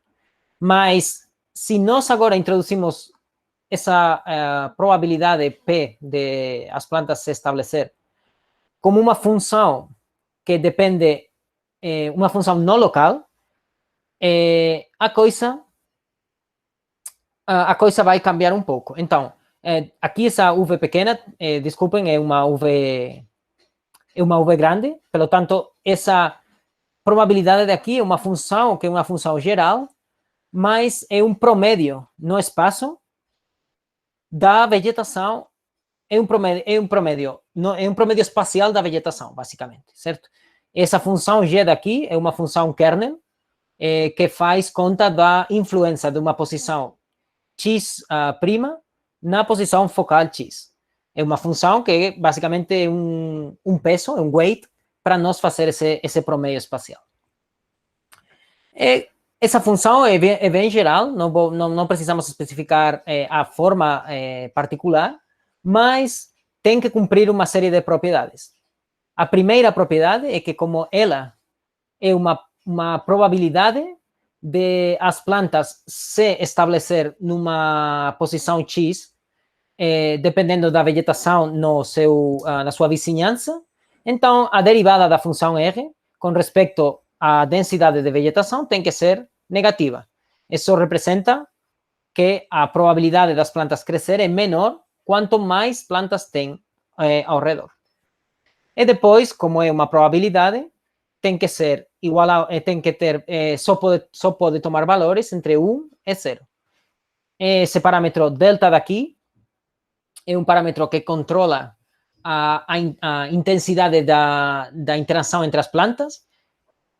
Mas, se nós agora introduzimos essa probabilidade P de as plantas se estabelecer como uma função que depende, uma função não local, a coisa vai cambiar um pouco. Então, aqui essa V pequena, desculpem, é uma V grande, pelo tanto, essa probabilidade daqui é uma função que é uma função geral, mas é um promédio no espaço da vegetação, é um promédio espacial da vegetação, basicamente, certo? Essa função G daqui é uma função kernel, que faz conta da influência de uma posição X' na posição focal X. É uma função que basicamente é um peso, é um weight, para nós fazer esse promédio espacial. Essa função é bem geral, não precisamos especificar a forma particular, mas tem que cumprir uma série de propriedades. A primeira propriedade é que, como ela é uma probabilidade de as plantas se estabelecer numa posição X, dependendo da vegetação na sua vizinhança, então a derivada da função R com respeito à densidade de vegetação tem que ser negativa. Isso representa que a probabilidade das plantas crescer é menor quanto mais plantas tem ao redor. E depois, como é uma probabilidade, tem que ser igual a, tem que ter, só pode tomar valores entre 1 e 0. Esse parâmetro delta daqui é um parâmetro que controla a intensidade da interação entre as plantas,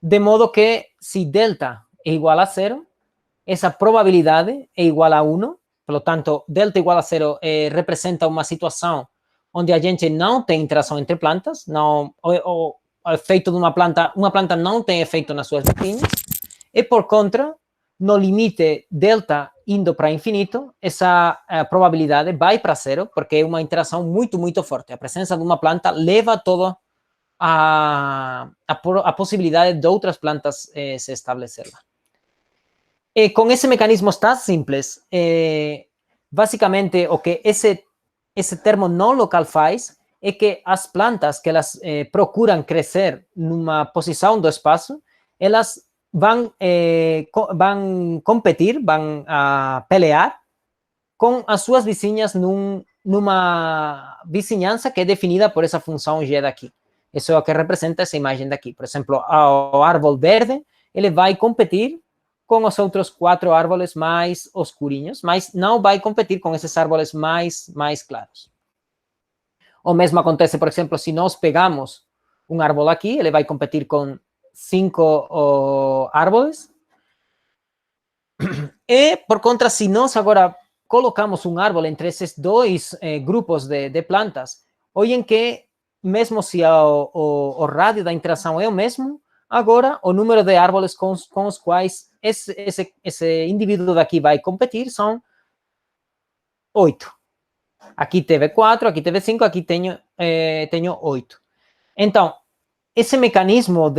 de modo que se delta é igual a 0, essa probabilidade é igual a 1, por tanto, delta igual a 0 representa uma situação onde a gente não tem interação entre plantas, não, o efeito de uma planta não tem efeito nas suas vizinhas, e por contra, no limite delta indo para infinito, essa probabilidade vai para 0, porque é uma interação muito, muito forte. A presença de uma planta leva toda a possibilidade de outras plantas se estabelecer lá. Com esse mecanismo tão simples, basicamente o que esse termo não local faz é que as plantas que elas procuram crescer numa posição do espaço, elas vão competir, vão pelear com as suas vizinhas numa vizinhança que é definida por essa função G daqui. Isso é o que representa essa imagem daqui. Por exemplo, o árvore verde, ele vai competir com os outros 4 árvores mais oscurinhos, mas não vai competir com esses árvores mais claros. O mesmo acontece, por exemplo, se nós pegamos um árvore aqui, ele vai competir com 5 árvores. E, por contra, se nós agora colocamos um árvore entre esses 2 grupos de plantas, olhem que, mesmo se o rádio da interação é o mesmo, agora o número de árvores com os quais esse indivíduo daqui vai competir são 8. Aqui teve 4, aqui teve 5, aqui tenho 8. Então, esse mecanismo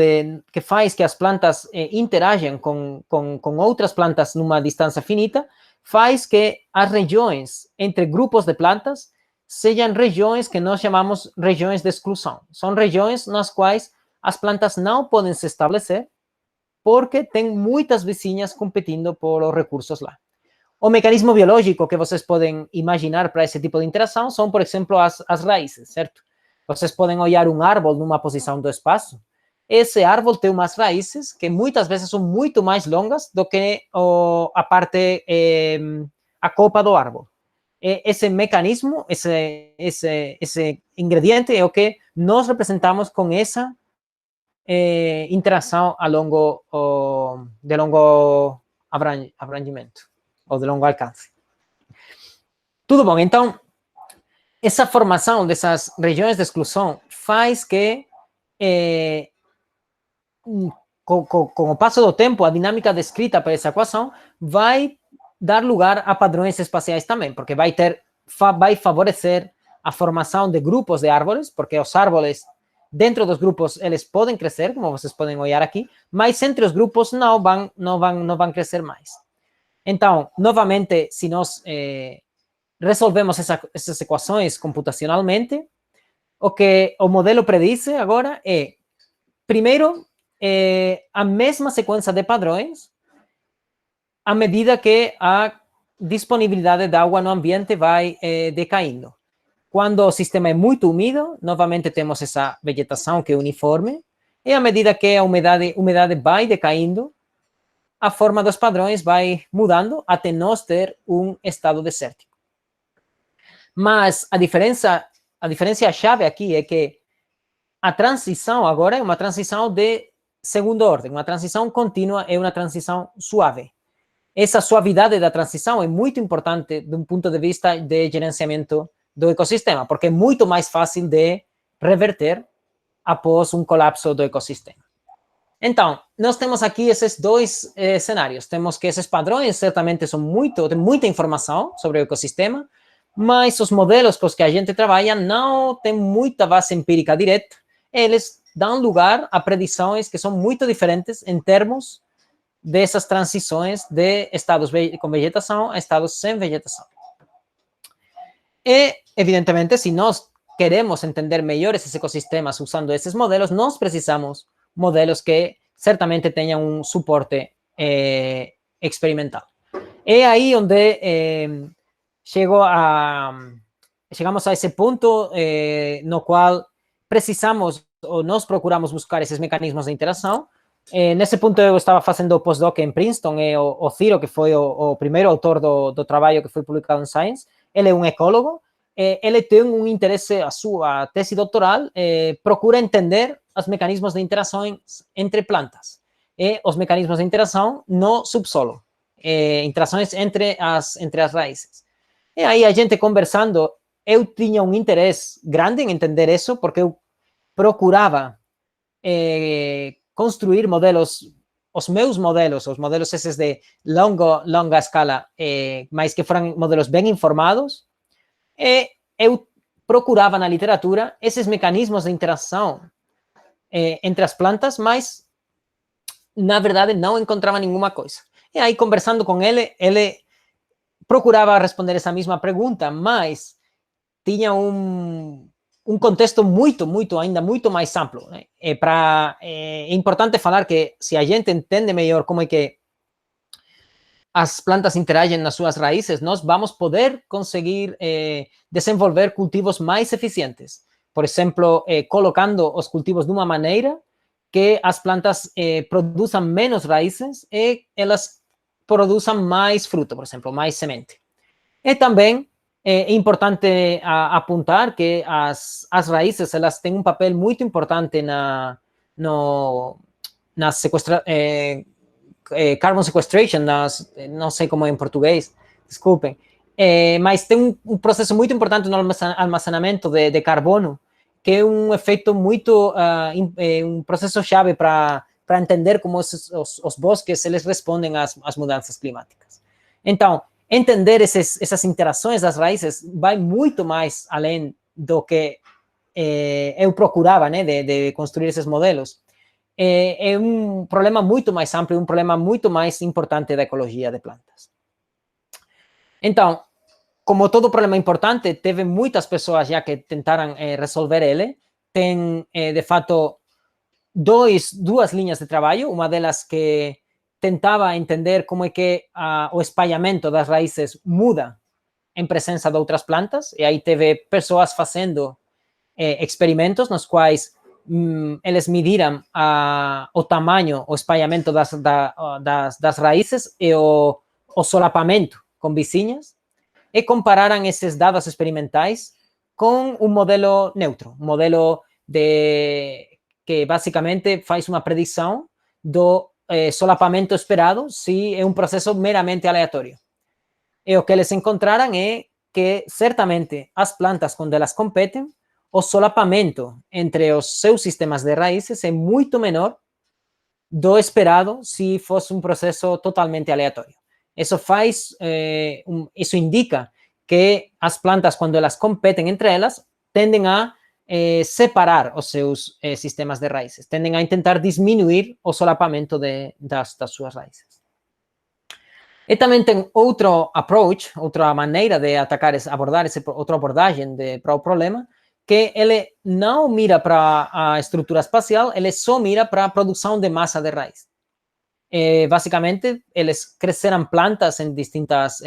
que faz que as plantas interajam com outras plantas numa distância finita, faz que as regiões entre grupos de plantas sejam regiões que nós chamamos regiões de exclusão. São regiões nas quais as plantas não podem se estabelecer porque tem muitas vizinhas competindo por os recursos lá. O mecanismo biológico que vocês podem imaginar para esse tipo de interação são, por exemplo, as raízes, certo? Vocês podem olhar um árvore numa posição do espaço. Esse árvore tem umas raízes que muitas vezes são muito mais longas do que a copa do árvore. Esse mecanismo, esse ingrediente é o que nós representamos com essa interação de longo abrangimento, ou de longo alcance. Tudo bom, então, essa formação dessas regiões de exclusão faz que, com o passo do tempo, a dinâmica descrita para essa equação vai dar lugar a padrões espaciais também, porque vai favorecer a formação de grupos de árvores, porque os árvores, dentro dos grupos, eles podem crescer, como vocês podem olhar aqui, mas entre os grupos não vão crescer mais. Então, novamente, se nós resolvemos essas equações computacionalmente, o que o modelo prediz agora é, primeiro, a mesma sequência de padrões à medida que a disponibilidade de água no ambiente vai decaindo. Quando o sistema é muito úmido, novamente temos essa vegetação que é uniforme, e à medida que a umidade vai decaindo, a forma dos padrões vai mudando até nós ter um estado desértico. Mas a diferença-chave aqui é que a transição agora é uma transição de segunda ordem, uma transição contínua é uma transição suave. Essa suavidade da transição é muito importante de um ponto de vista de gerenciamento do ecossistema, porque é muito mais fácil de reverter após um colapso do ecossistema. Então, nós temos aqui esses 2 cenários. Temos que esses padrões certamente tem muita informação sobre o ecossistema, mas os modelos com os que a gente trabalha não têm muita base empírica direta. Eles dão lugar a predições que são muito diferentes em termos dessas transições de estados com vegetação a estados sem vegetação. E, evidentemente, se nós queremos entender melhor esses ecossistemas usando esses modelos, nós precisamos modelos que certamente tenham um suporte experimental. É aí onde chegamos a esse ponto no qual precisamos ou nós procuramos buscar esses mecanismos de interação. Nesse ponto eu estava fazendo o postdoc em Princeton, e o Ciro, que foi o primeiro autor do trabalho que foi publicado em Science, ele é um ecólogo, ele tem um interesse, a sua tese doutoral procura entender os mecanismos de interação entre plantas e os mecanismos de interação no subsolo, interações entre as raízes. E aí a gente conversando, eu tinha um interesse grande em entender isso, porque eu procurava construir modelos, os meus modelos, os modelos esses de longa escala, mas que foram modelos bem informados, eu procurava na literatura esses mecanismos de interação entre as plantas, mas, na verdade, não encontrava nenhuma coisa. E aí, conversando com ele, ele procurava responder essa mesma pergunta, mas tinha um contexto ainda muito mais amplo. Né? É importante falar que se a gente entende melhor como é que as plantas interagem nas suas raízes, nós vamos poder conseguir desenvolver cultivos mais eficientes. Por exemplo, colocando os cultivos de uma maneira que as plantas produzam menos raízes e elas produzam mais fruto, por exemplo, mais semente. E também é importante apontar que as raízes elas têm um papel muito importante na carbon sequestration, não sei como é em português, desculpem, mas tem um processo muito importante no armazenamento de carbono, que é um efeito muito, um processo chave para entender como os bosques eles respondem às mudanças climáticas. Então, entender essas interações das raízes vai muito mais além do que eu procurava, né, de construir esses modelos. É um problema muito mais amplo, um problema muito mais importante da ecologia de plantas. Então, como todo problema importante, teve muitas pessoas já que tentaram resolver ele. Tem, de fato, duas linhas de trabalho, uma delas que tentava entender como é que o espalhamento das raízes muda em presença de outras plantas, e aí teve pessoas fazendo experimentos nos quais eles mediram o tamanho, o espalhamento das raízes e o solapamento com vizinhas, e compararam esses dados experimentais com um modelo neutro, um modelo que basicamente faz uma predição do solapamento esperado se é um processo meramente aleatório. E o que eles encontraram é que, certamente, as plantas, quando elas competem, o solapamento entre os seus sistemas de raízes é muito menor do esperado se fosse um processo totalmente aleatório. Isso indica que as plantas, quando elas competem entre elas, tendem a separar os seus sistemas de raízes, tendem a tentar diminuir o solapamento das suas raízes. E também tem outro approach, outra maneira de abordar outra abordagem para o problema, que ele não mira para a estrutura espacial, ele só mira para a produção de massa de raiz. Basicamente, eles cresceram plantas em distintas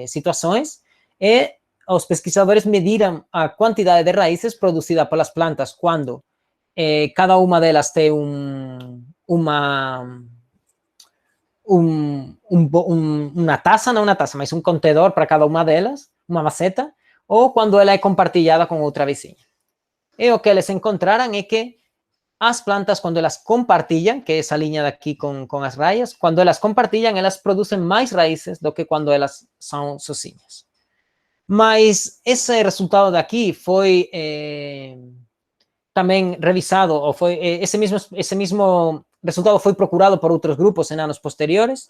situações e os pesquisadores mediram a quantidade de raízes produzida pelas plantas quando cada uma delas tem uma taça, não uma taça, mas um contedor para cada uma delas, uma maceta, ou quando ela é compartilhada com outra vizinha. E o que eles encontraram é que as plantas, quando elas compartilham, que é essa linha daqui com as raias, quando elas compartilham, elas produzem mais raízes do que quando elas são sozinhas. Mas esse resultado daqui foi também revisado, ou foi esse mesmo resultado foi procurado por outros grupos em anos posteriores,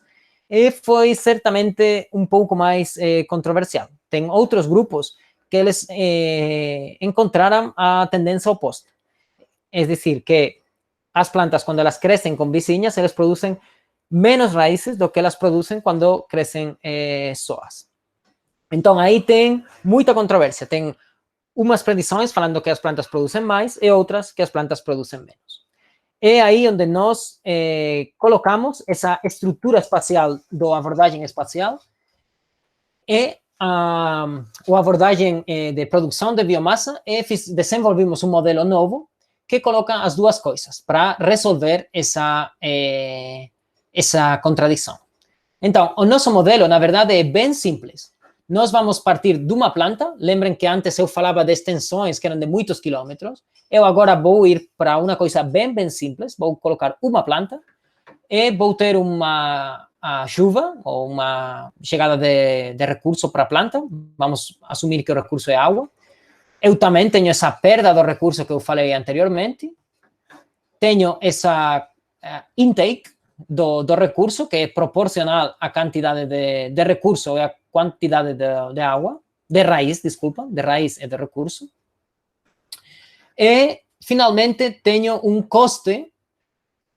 e foi certamente um pouco mais controversial. Tem outros grupos que eles encontraram a tendência oposta. Es decir, que as plantas, quando elas crescem com vizinhas, elas produzem menos raízes do que elas produzem quando crescem soas. Então, aí tem muita controvérsia. Tem umas predições falando que as plantas produzem mais e outras que as plantas produzem menos. É aí onde nós colocamos essa estrutura espacial do abordagem espacial e a abordagem de produção de biomassa e desenvolvimos um modelo novo que coloca as duas coisas para resolver essa contradição. Então, o nosso modelo, na verdade, é bem simples. Nós vamos partir de uma planta. Lembrem que antes eu falava de extensões que eram de muitos quilômetros. Eu agora vou ir para uma coisa bem simples. Vou colocar uma planta e vou ter uma chuva ou uma chegada de recurso para a planta. Vamos assumir que o recurso é água. Eu também tenho essa perda do recurso que eu falei anteriormente. Tenho essa intake do recurso, que é proporcional à quantidade de recurso e à quantidade de água, de raiz, desculpa, de raiz e de recurso. E, finalmente, tenho um custo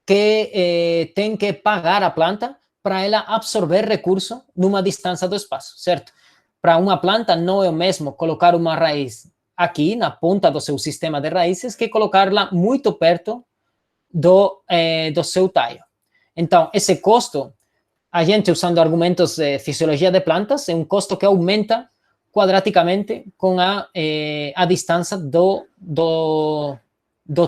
que tem que pagar a planta para ela absorver recurso numa distância do espaço, certo? Para uma planta não é o mesmo colocar uma raiz aqui, na ponta do seu sistema de raízes, que colocar-la muito perto do seu talho. Então, esse custo, a gente usando argumentos de fisiologia de plantas, é um custo que aumenta quadraticamente com a distância do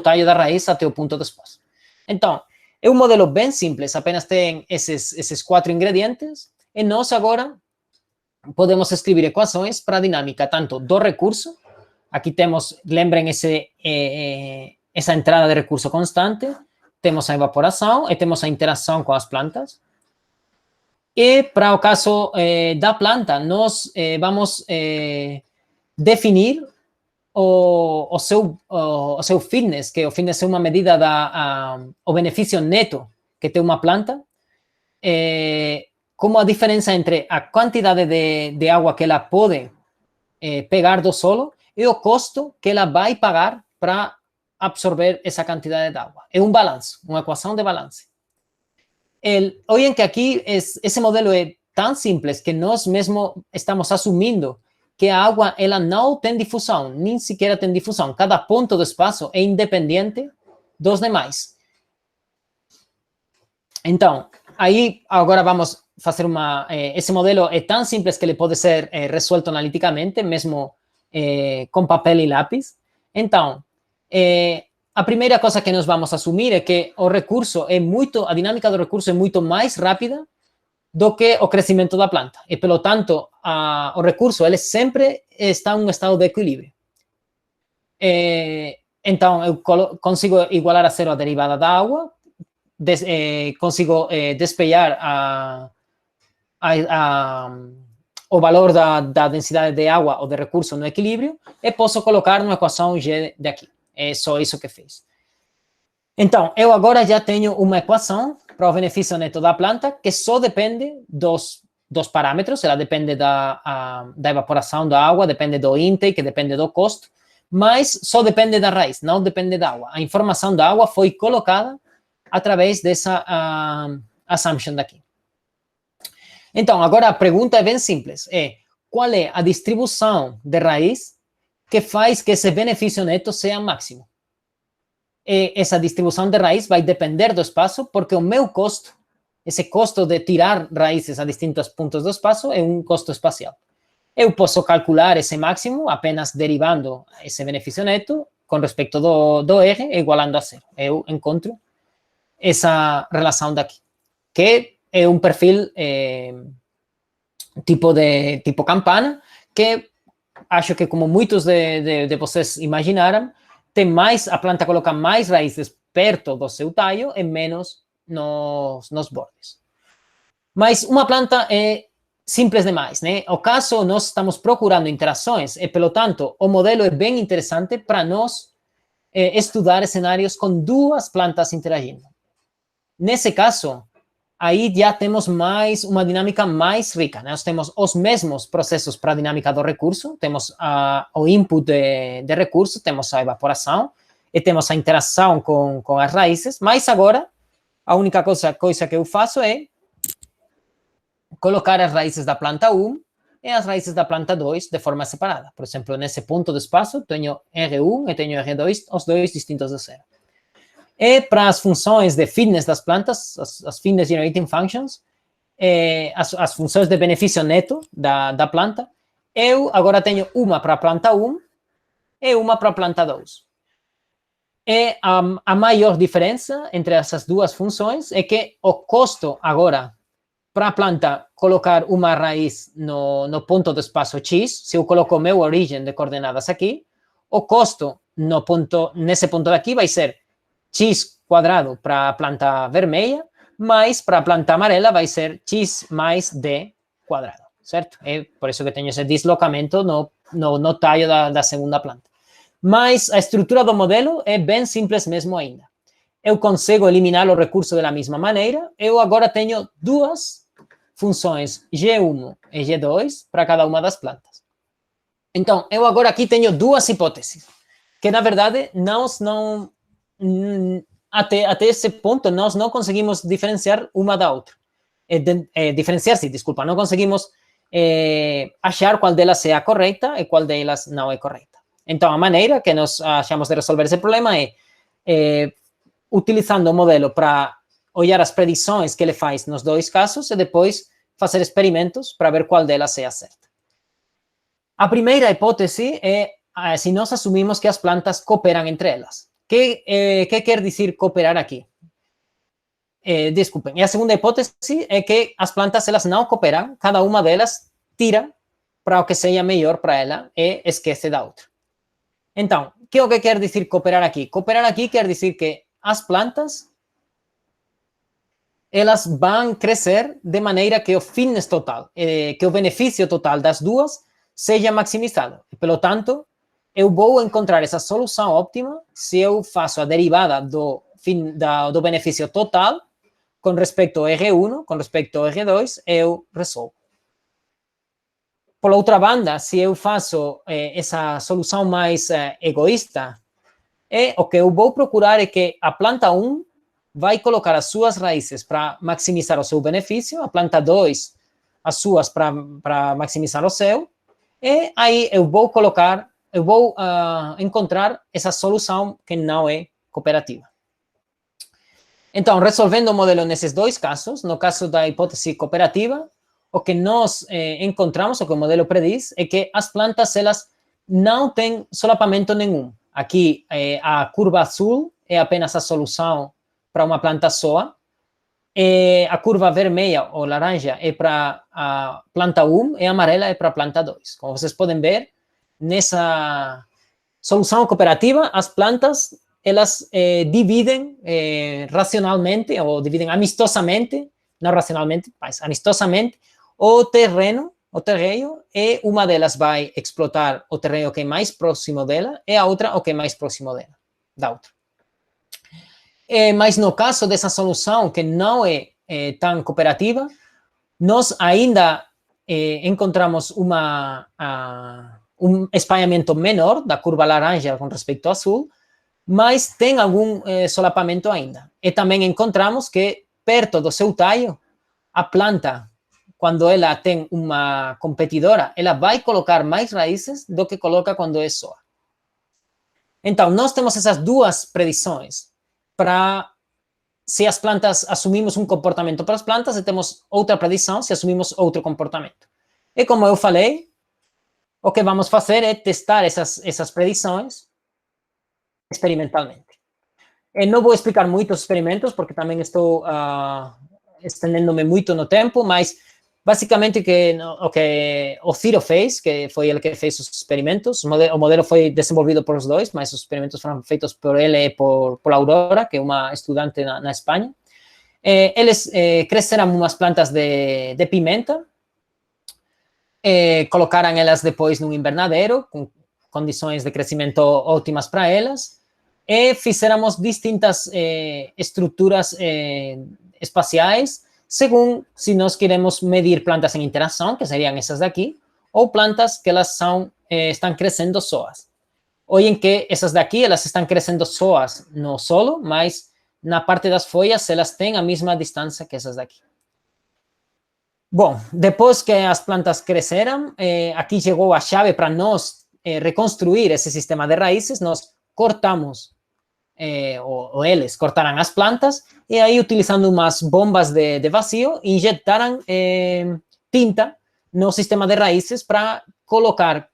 talho da raiz até o ponto do espaço. Então, é um modelo bem simples, apenas tem esses 4 ingredientes, e nós agora podemos escrever equações para a dinâmica tanto do recurso. Aqui temos, lembrem, essa entrada de recurso constante, temos a evaporação e temos a interação com as plantas. E para o caso da planta, nós vamos definir o seu fitness, que o fitness é uma medida o benefício neto que tem uma planta, como a diferença entre a quantidade de água que ela pode pegar do solo e o custo que ela vai pagar para absorver essa quantidade de água. É um balanço, uma equação de balance. Olhem que aqui esse modelo é tão simples que nós mesmo estamos assumindo que a água ela não tem difusão, nem sequer tem difusão. Cada ponto do espaço é independente dos demais. Então, aí agora vamos fazer esse modelo é tão simples que ele pode ser resolto analiticamente, mesmo com papel e lápis. Então, a primeira coisa que nós vamos assumir é que a dinâmica do recurso é muito mais rápida do que o crescimento da planta. E, pelo tanto, o recurso ele sempre está em um estado de equilíbrio. Então, eu consigo igualar a zero a derivada da água, consigo despejar o valor da densidade de água ou de recurso no equilíbrio e posso colocar na equação G de aqui. É só isso que fez. Então, eu agora já tenho uma equação para o benefício neto da planta que só depende dos parâmetros. Ela depende da evaporação da água, depende do intake, depende do custo, mas só depende da raiz, não depende da água. A informação da água foi colocada através dessa assumption daqui. Então, agora a pergunta é bem simples. Qual é a distribuição de raiz que faz que esse benefício neto seja máximo? E essa distribuição de raiz vai depender do espaço, porque o meu custo, esse custo de tirar raízes a distintos pontos do espaço, é um custo espacial. Eu posso calcular esse máximo apenas derivando esse benefício neto com respeito do R, igualando a zero. Eu encontro essa relação daqui, que é um perfil tipo campana, que acho que, como muitos de vocês imaginaram, a planta coloca mais raízes perto do seu talho e menos nos bordes. Mas uma planta é simples demais, né? O caso, nós estamos procurando interações e, pelo tanto, o modelo é bem interessante para nós estudar cenários com duas plantas interagindo. Nesse caso, aí já temos uma dinâmica mais rica. Nós temos os mesmos processos para a dinâmica do recurso, temos o input de recurso, temos a evaporação e temos a interação com as raízes, mas agora a única coisa que eu faço é colocar as raízes da planta 1 e as raízes da planta 2 de forma separada. Por exemplo, nesse ponto de espaço, tenho R1 e tenho R2, os dois distintos de zero. E para as funções de fitness das plantas, as fitness generating functions, as funções de benefício neto da planta, eu agora tenho uma para a planta 1 e uma para a planta 2. E a maior diferença entre essas duas funções é que o custo agora para a planta colocar uma raiz no ponto do espaço X, se eu coloco o meu origem de coordenadas aqui, o custo nesse ponto daqui vai ser X quadrado para a planta vermelha, mais para a planta amarela vai ser X mais D quadrado, certo? É por isso que tenho esse deslocamento no talho da segunda planta. Mas a estrutura do modelo é bem simples mesmo ainda. Eu consigo eliminar o recurso da mesma maneira, eu agora tenho duas funções G1 e G2 para cada uma das plantas. Então, eu agora aqui tenho duas hipóteses, que na verdade nós não, até esse ponto, nós não conseguimos diferenciar uma da outra. Diferenciar-se, desculpa, não conseguimos achar qual delas é a correta e qual delas não é correta. Então, a maneira que nós achamos de resolver esse problema é utilizando o modelo para olhar as predições que ele faz nos dois casos e depois fazer experimentos para ver qual delas é a certa. A primeira hipótese é se nós assumimos que as plantas cooperam entre elas. Que quer dizer cooperar aqui? Desculpem. E a segunda hipótese é que as plantas elas não cooperam, cada uma delas tira para o que seja melhor para ela e esquece da outra. Então, o que quer dizer cooperar aqui? Cooperar aqui quer dizer que as plantas elas vão crescer de maneira que o fitness total, que o benefício total das duas seja maximizado. Pelo tanto, eu vou encontrar essa solução óptima se eu faço a derivada do benefício total com respeito ao R1, com respeito ao R2, eu resolvo. Por outra banda, se eu faço essa solução mais egoísta, o que eu vou procurar é que a planta 1 vai colocar as suas raízes para maximizar o seu benefício, a planta 2 as suas para maximizar o seu, e aí eu vou encontrar essa solução que não é cooperativa. Então, resolvendo o modelo nesses dois casos, no caso da hipótese cooperativa, o que nós encontramos, o que o modelo prediz, é que as plantas elas não têm solapamento nenhum. Aqui, a curva azul é apenas a solução para uma planta só. A curva vermelha ou laranja é para a planta 1 e a amarela é para a planta 2. Como vocês podem ver, nessa solução cooperativa, as plantas elas dividem racionalmente ou dividem amistosamente, não racionalmente, mas amistosamente, o terreno e uma delas vai explotar o terreno que é mais próximo dela e a outra o que é mais próximo dela, da outra. Mas no caso dessa solução que não é tão cooperativa, nós ainda encontramos um espalhamento menor da curva laranja com respeito ao azul, mas tem algum solapamento ainda. E também encontramos que perto do seu talho, a planta, quando ela tem uma competidora, ela vai colocar mais raízes do que coloca quando é só. Então, nós temos essas duas predições para se as plantas assumimos um comportamento para as plantas e temos outra predição se assumimos outro comportamento. E como eu falei, o que vamos fazer é testar essas predições experimentalmente. Não vou explicar muito os experimentos, porque também estou estendendo-me muito no tempo, mas basicamente o que o Ciro fez, que foi ele que fez os experimentos, o modelo foi desenvolvido por os dois, mas os experimentos foram feitos por ele e por Aurora, que é uma estudante na Espanha. Eles cresceram umas plantas de pimenta, colocaram elas depois num invernadeiro, com condições de crescimento ótimas para elas, e fizemos distintas estruturas espaciais, según si nós queremos medir plantas em interação, que seriam essas daqui, ou plantas que elas estão crescendo soas. Olhem que essas daqui, elas estão crescendo soas no solo, mas na parte das folhas elas têm a mesma distância que essas daqui. Bom, depois que as plantas cresceram, aqui chegou a chave para nós reconstruir esse sistema de raízes. Nós cortamos, ou eles cortaram as plantas, e aí, utilizando umas bombas de vazio, injetaram tinta no sistema de raízes para colocar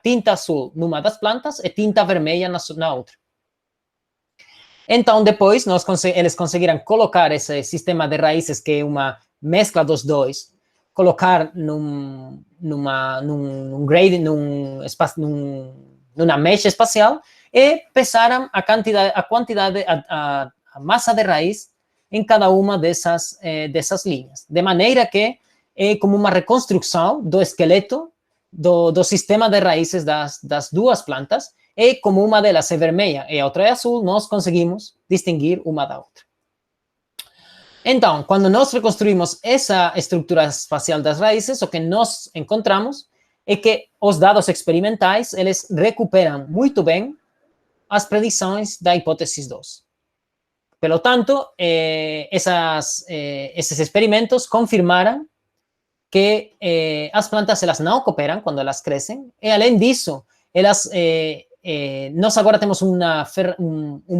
tinta azul numa das plantas e tinta vermelha na outra. Então, depois, eles conseguiram colocar esse sistema de raízes, que é uma mescla dos dois, colocar numa mecha espacial e pesaram a massa de raiz em cada uma dessas linhas. De maneira que é como uma reconstrução do esqueleto do sistema de raízes das duas plantas, e como uma delas é vermelha e a outra é azul, nós conseguimos distinguir uma da outra. Então, quando nós reconstruímos essa estrutura espacial das raízes, o que nós encontramos é que os dados experimentais, eles recuperam muito bem as predições da hipótese 2. Pelo tanto, esses experimentos confirmaram que as plantas elas não cooperam quando elas crescem, e além disso, nós agora temos um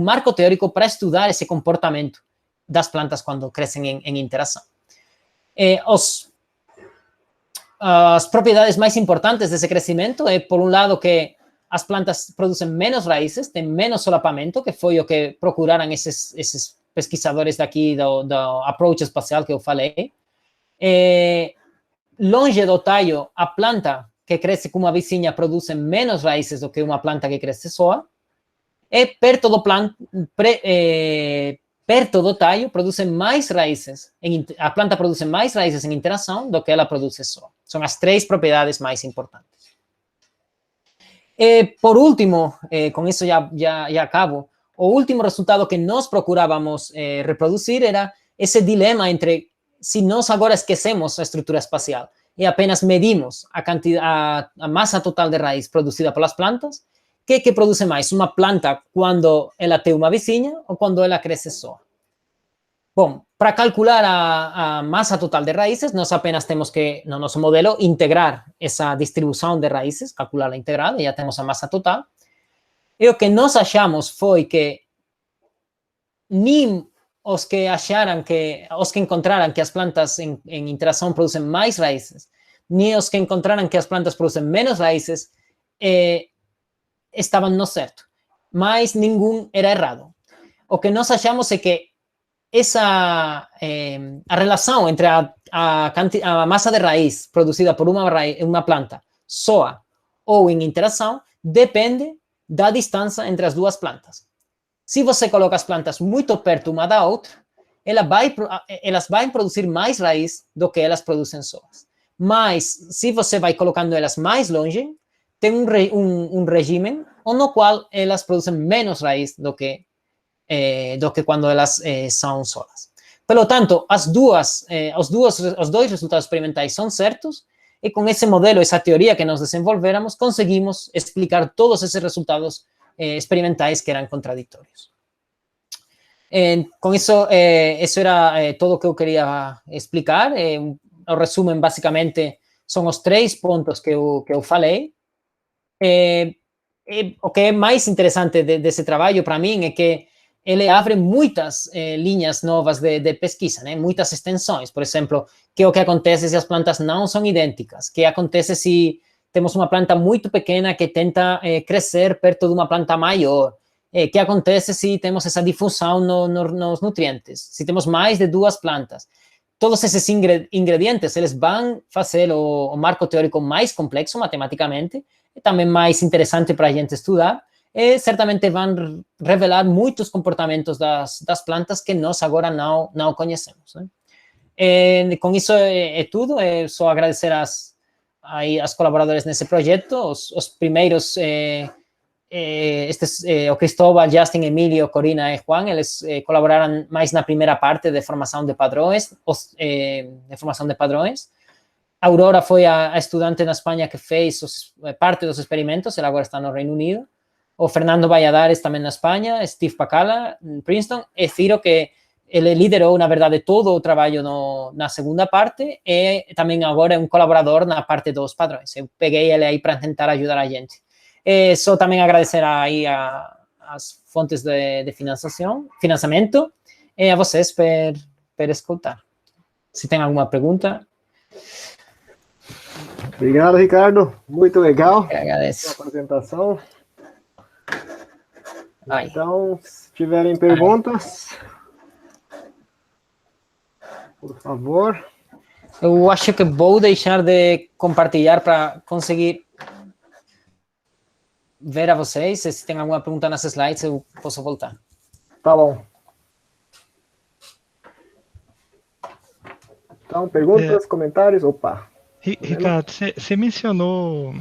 marco teórico para estudar esse comportamento das plantas quando crescem em interação. As propriedades mais importantes desse crescimento é, por um lado, que as plantas produzem menos raízes, têm menos solapamento, que foi o que procuraram esses pesquisadores daqui do approach espacial que eu falei. Longe do talho, a planta que cresce com uma vizinha produz menos raízes do que uma planta que cresce só. E perto do talho, produzem mais raízes. A planta produz mais raízes em interação do que ela produz só. São as 3 propriedades mais importantes. Por último, com isso já acabo, o último resultado que nós procurávamos reproduzir era esse dilema entre se nós agora esquecemos a estrutura espacial e apenas medimos a massa total de raiz produzida pelas plantas, que produz mais? Uma planta quando ela tem uma vizinha ou quando ela cresce só? Bom, para calcular a massa total de raízes, nós apenas temos que, no nosso modelo, integrar essa distribuição de raízes, calcular-la integrada, e já temos a massa total. E o que nós achamos foi que nem os que encontraram que as plantas em interação produzem mais raízes, nem os que encontraram que as plantas produzem menos raízes, estavam no certo. Mas nenhum era errado. O que nós achamos é que a relação entre a massa de raiz produzida por uma planta só ou em interação depende da distância entre as duas plantas. Se você coloca as plantas muito perto uma da outra, elas vão produzir mais raiz do que elas produzem sós. Mas, se você vai colocando elas mais longe, tem um regime no qual elas produzem menos raiz do que quando elas são solas. Pelo tanto, os dois resultados experimentais são certos, e com esse modelo, essa teoria que nós desenvolvéramos, conseguimos explicar todos esses resultados experimentais que eram contraditórios. Com isso, isso era tudo o que eu queria explicar. O resumo, basicamente, são os 3 pontos que eu falei. O que é mais interessante desse trabalho, para mim, é que ele abre muitas linhas novas de pesquisa, né? Muitas extensões. Por exemplo, que é o que acontece se as plantas não são idênticas? O que acontece se temos uma planta muito pequena que tenta crescer perto de uma planta maior? O que acontece se temos essa difusão nos nutrientes? Se temos mais de 2 plantas? Todos esses ingredientes, eles vão fazer o marco teórico mais complexo matematicamente, e também mais interessante para a gente estudar, e certamente vão revelar muitos comportamentos das plantas que nós agora não conhecemos, né? Com isso é tudo. É só agradecer as colaboradores nesse projeto, os primeiros o Cristóbal, Justin, Emílio, Corina e Juan, eles colaboraram mais na primeira parte de formação de padrões, A Aurora foi a estudante na Espanha que fez parte dos experimentos, ela agora está no Reino Unido. O Fernando Valladares também na Espanha, Steve Pacala, em Princeton, e Ciro, que ele liderou, na verdade, todo o trabalho na segunda parte, e também agora é um colaborador na parte dos padrões. Eu peguei ele aí para tentar ajudar a gente. Só também agradecer aí as fontes de financiamento, e a vocês por escutar. Se tem alguma pergunta... Obrigado, Ricardo. Muito legal. Eu agradeço. A apresentação. Vai. Então, se tiverem perguntas, por favor. Eu acho que vou deixar de compartilhar para conseguir ver a vocês. Se tem alguma pergunta nas slides, eu posso voltar. Tá bom. Então, perguntas, comentários? Opa. Ricardo, você mencionou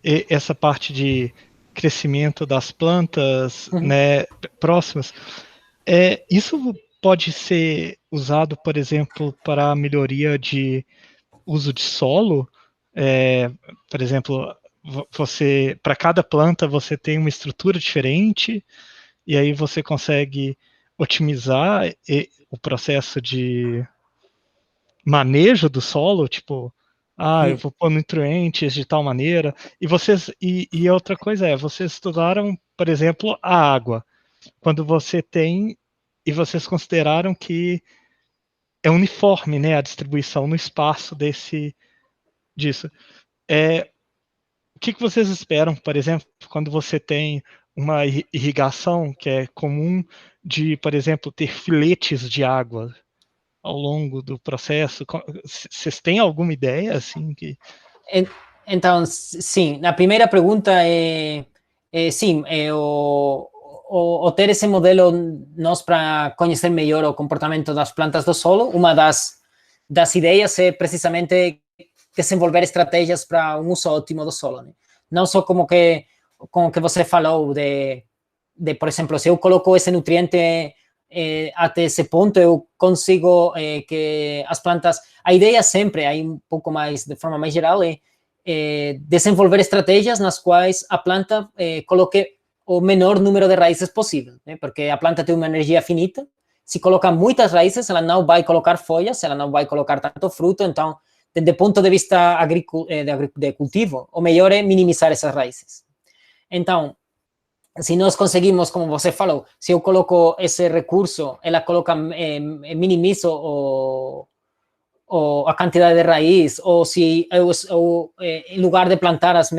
essa parte de crescimento das plantas, né, próximas. Isso pode ser usado, por exemplo, para a melhoria de uso de solo? Por exemplo, para cada planta você tem uma estrutura diferente e aí você consegue otimizar o processo de manejo do solo, tipo, eu vou pôr nutrientes de tal maneira. E outra coisa vocês estudaram, por exemplo, a água. Quando você tem, e vocês consideraram que é uniforme, né, a distribuição no espaço disso. O que vocês esperam, por exemplo, quando você tem uma irrigação que é comum de, por exemplo, ter filetes de água ao longo do processo? Vocês têm alguma ideia, assim, que... Então, sim, a primeira pergunta sim, o ter esse modelo nós para conhecer melhor o comportamento das plantas do solo, uma das ideias é precisamente desenvolver estratégias para um uso ótimo do solo, né? Não só como que você falou de, por exemplo, se eu coloco esse nutriente até esse ponto, eu consigo que as plantas... A ideia sempre, aí um pouco mais, de forma mais geral, desenvolver estratégias nas quais a planta coloque o menor número de raízes possível, né? Porque a planta tem uma energia finita. Se colocar muitas raízes, ela não vai colocar folhas, ela não vai colocar tanto fruto. Então, desde o ponto de vista de cultivo, o melhor é minimizar essas raízes. Então, se nós conseguimos, como você falou, se eu coloco esse recurso, ela coloca, minimizo a quantidade de raiz, ou se eu, em lugar de plantar as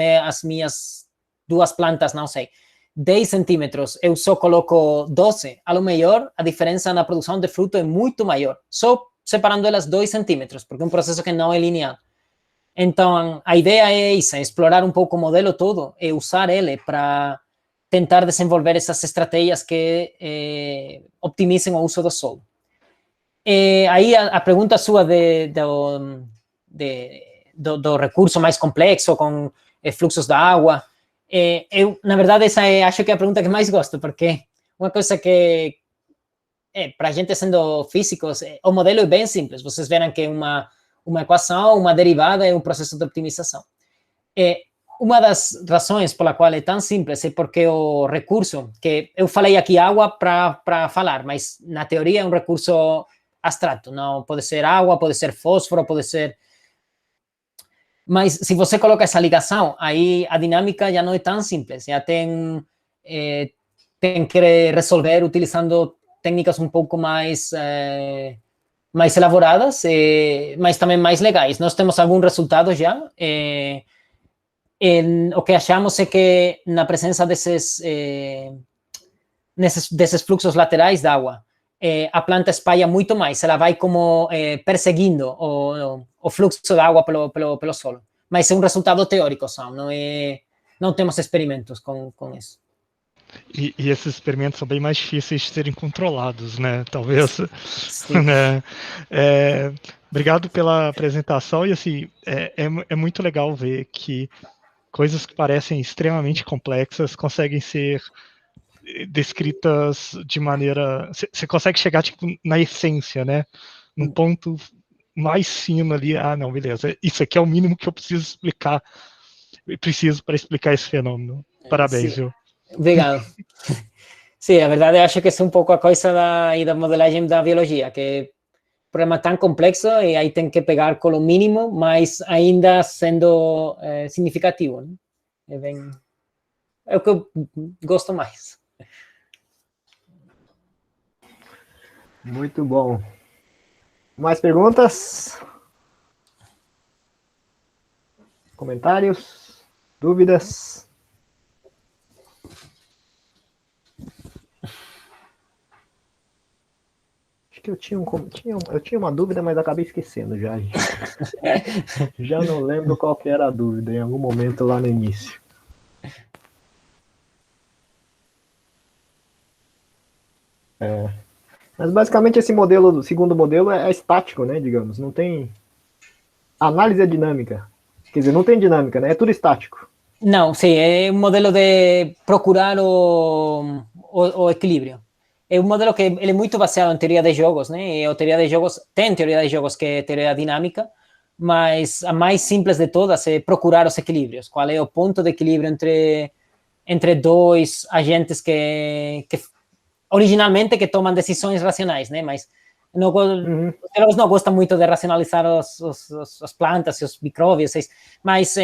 minhas duas plantas, não sei, 10 centímetros, eu só coloco 12, a lo melhor a diferença na produção de fruto é muito maior, só separando elas 2 centímetros, porque é um processo que não é linear. Então, a ideia é isso, explorar um pouco o modelo todo e usar ele para tentar desenvolver essas estratégias que optimizem o uso do solo. Aí a pergunta sua do recurso mais complexo, com fluxos da água, eu, na verdade, essa acho que é a pergunta que mais gosto, porque uma coisa que, para a gente sendo físicos, o modelo é bem simples. Vocês verão que uma equação, uma derivada é um processo de optimização. Uma das razões pela qual é tão simples é porque o recurso, que eu falei aqui água para falar, mas na teoria é um recurso abstrato, não pode ser água, pode ser fósforo, pode ser... Mas se você coloca essa ligação, aí a dinâmica já não é tão simples, já tem que resolver utilizando técnicas um pouco mais elaboradas, mas também mais legais. Nós temos algum resultado já. O que achamos é que na presença desses fluxos laterais da água, a planta espalha muito mais, ela vai como perseguindo o fluxo da água pelo solo. Mas é um resultado teórico só, não temos experimentos com isso. E esses experimentos são bem mais difíceis de serem controlados, né? Talvez. Né? Obrigado pela apresentação, e assim, é muito legal ver que coisas que parecem extremamente complexas conseguem ser descritas de maneira... Você consegue chegar tipo, na essência, né? Num ponto mais fino ali. Ah, não, beleza. Isso aqui é o mínimo que eu preciso para explicar esse fenômeno. Parabéns, Sí, viu? obrigado. Sí, a verdade, acho que é um pouco a coisa da modelagem da biologia, que problema tão complexo e aí tem que pegar com o mínimo, mas ainda sendo significativo, né? É o que eu gosto mais. Muito bom. Mais perguntas? Comentários? Dúvidas? Acho que eu tinha uma dúvida, mas acabei esquecendo já. Já não lembro qual que era a dúvida em algum momento lá no início. Mas basicamente esse modelo, o segundo modelo, é estático, né? Digamos, não tem. Análise é dinâmica. Quer dizer, não tem dinâmica, né? É tudo estático. Não, sim, é um modelo de procurar o equilíbrio. É um modelo que ele é muito baseado em teoria de jogos, né? E a teoria de jogos tem teoria de jogos que é teoria dinâmica, mas a mais simples de todas é procurar os equilíbrios. Qual é o ponto de equilíbrio entre dois agentes que originalmente que tomam decisões racionais, né? Mas não, os biólogos não gostam muito de racionalizar as plantas e os micróbios, mas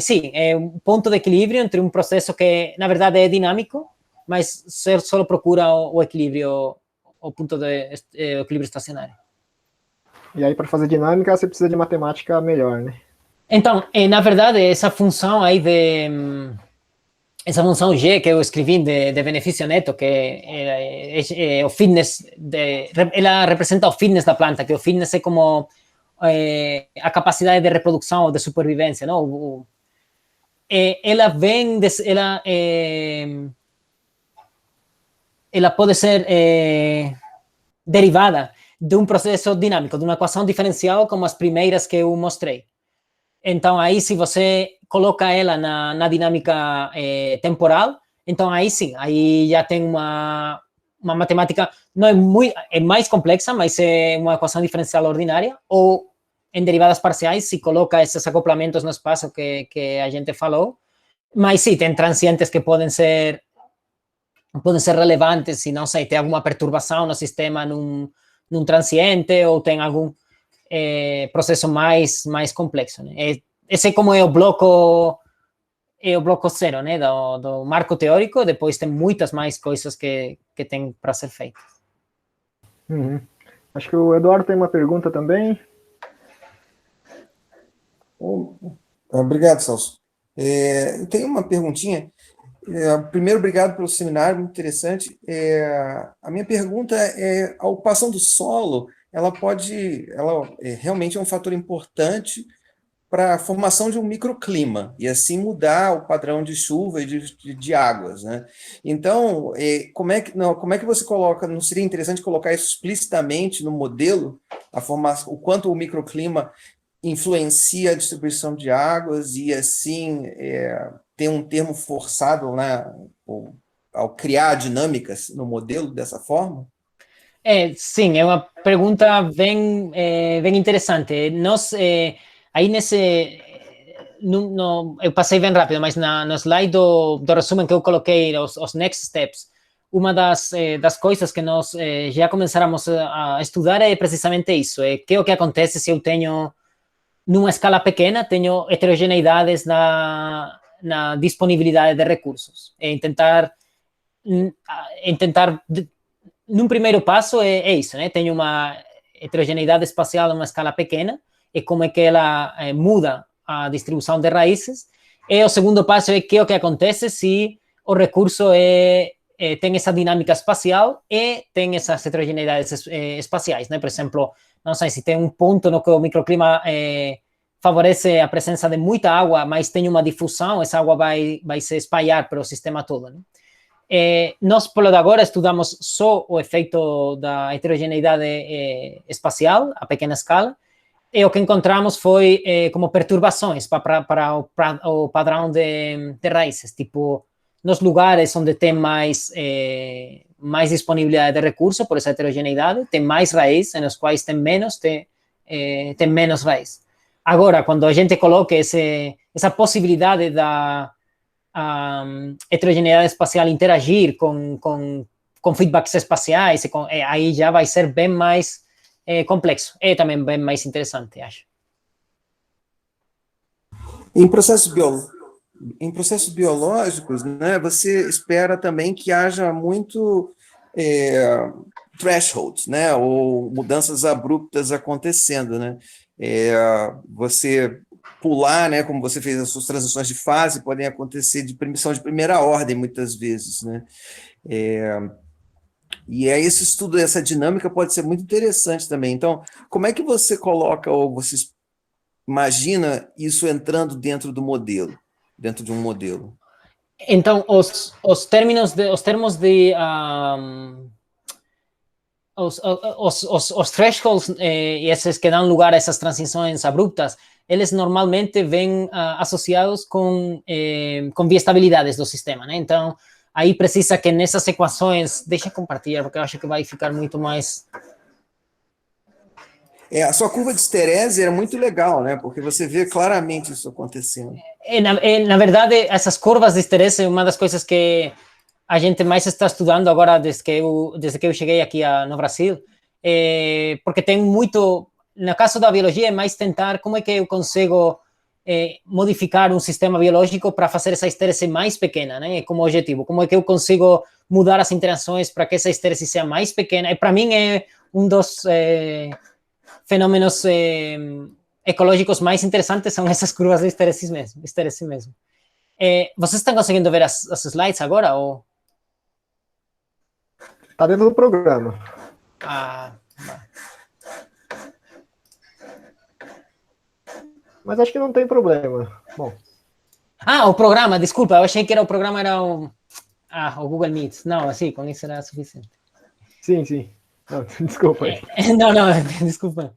sim, é um ponto de equilíbrio entre um processo que, na verdade, é dinâmico, mas só procura o equilíbrio, o ponto de equilíbrio estacionário. E aí, para fazer dinâmica, você precisa de matemática melhor, né? Então, na verdade, essa função aí essa função G que eu escrevi de benefício neto, que é o fitness, ela representa o fitness da planta, que o fitness é como a capacidade de reprodução ou de supervivência, não? Ela vem, ela pode ser derivada de um processo dinâmico, de uma equação diferencial como as primeiras que eu mostrei. Então, aí, se você coloca ela na dinâmica temporal, então aí sim, aí já tem uma matemática, não é mais complexa, mas é uma equação diferencial ordinária, ou em derivadas parciais, se coloca esses acoplamentos no espaço que a gente falou, mas sim, tem transientes que podem ser relevantes, se não sei, tem alguma perturbação no sistema num transiente, ou tem algum processo mais complexo, né? Esse como é o bloco zero, né, do marco teórico. Depois tem muitas mais coisas que tem para ser feitas. Acho que o Eduardo tem uma pergunta também. Obrigado, Celso. Eu tenho uma perguntinha. Primeiro, obrigado pelo seminário, muito interessante. A minha pergunta é, a ocupação do solo, ela realmente é um fator importante para a formação de um microclima e assim mudar o padrão de chuva e de águas, né? Então, como é que você coloca? Não seria interessante colocar isso explicitamente no modelo, o quanto o microclima influencia a distribuição de águas e assim ter um termo forçado, né, ao criar dinâmicas no modelo dessa forma? Sim, é uma pergunta bem interessante. Nós, aí eu passei bem rápido, mas no slide do resumo que eu coloquei, os next steps, uma das coisas que nós já começamos a estudar é precisamente isso, que é o que acontece se eu tenho, numa escala pequena, tenho heterogeneidades na disponibilidade de recursos. Tentar num primeiro passo é isso, né? Tenho uma heterogeneidade espacial numa escala pequena e como é que ela muda a distribuição de raízes. E o segundo passo é que o que acontece se o recurso tem essa dinâmica espacial e tem essas heterogeneidades espaciais, né? Por exemplo, não sei se tem um ponto no que o microclima favorece a presença de muita água, mas tem uma difusão, essa água vai se espalhar para o sistema todo, né? Nós, por agora, estudamos só o efeito da heterogeneidade espacial a pequena escala e o que encontramos foi como perturbações para o padrão de raízes, tipo, nos lugares onde tem mais disponibilidade de recurso, por essa heterogeneidade, tem mais raiz, nos quais tem menos raiz. Agora, quando a gente coloca essa possibilidade da heterogeneidade espacial interagir com feedbacks espaciais, aí já vai ser bem mais complexo. E também bem mais interessante, acho. Em processos biológicos, né, você espera também que haja muito thresholds, né, ou mudanças abruptas acontecendo, né? Você pular, né, como você fez as suas transições de fase, podem acontecer são de primeira ordem muitas vezes, né? E aí esse estudo, essa dinâmica pode ser muito interessante também. Então, como é que você coloca ou você imagina isso entrando dentro do modelo, dentro de um modelo? Então, os termos os thresholds e esses que dão lugar a essas transições abruptas, eles normalmente vêm associados com biestabilidades do sistema, né? Então, aí precisa que nessas equações, deixa eu compartilhar, porque eu acho que vai ficar muito mais... A sua curva de esterese era muito legal, né? Porque você vê claramente isso acontecendo. Na verdade, essas curvas de esterese é uma das coisas que a gente mais está estudando agora desde que eu cheguei aqui no Brasil, porque tem muito, no caso da biologia, é mais tentar como é que eu consigo modificar um sistema biológico para fazer essa estérese mais pequena, né, como objetivo, como é que eu consigo mudar as interações para que essa estérese seja mais pequena, e para mim é um dos fenômenos ecológicos mais interessantes, são essas curvas de estérese mesmo. Vocês estão conseguindo ver as slides agora, ou... Tá dentro do programa. Mas acho que não tem problema. Bom. O programa, desculpa, eu achei que o programa era o Google Meet. Não, assim, com isso era suficiente. Sim. Não, desculpa aí. Não, desculpa.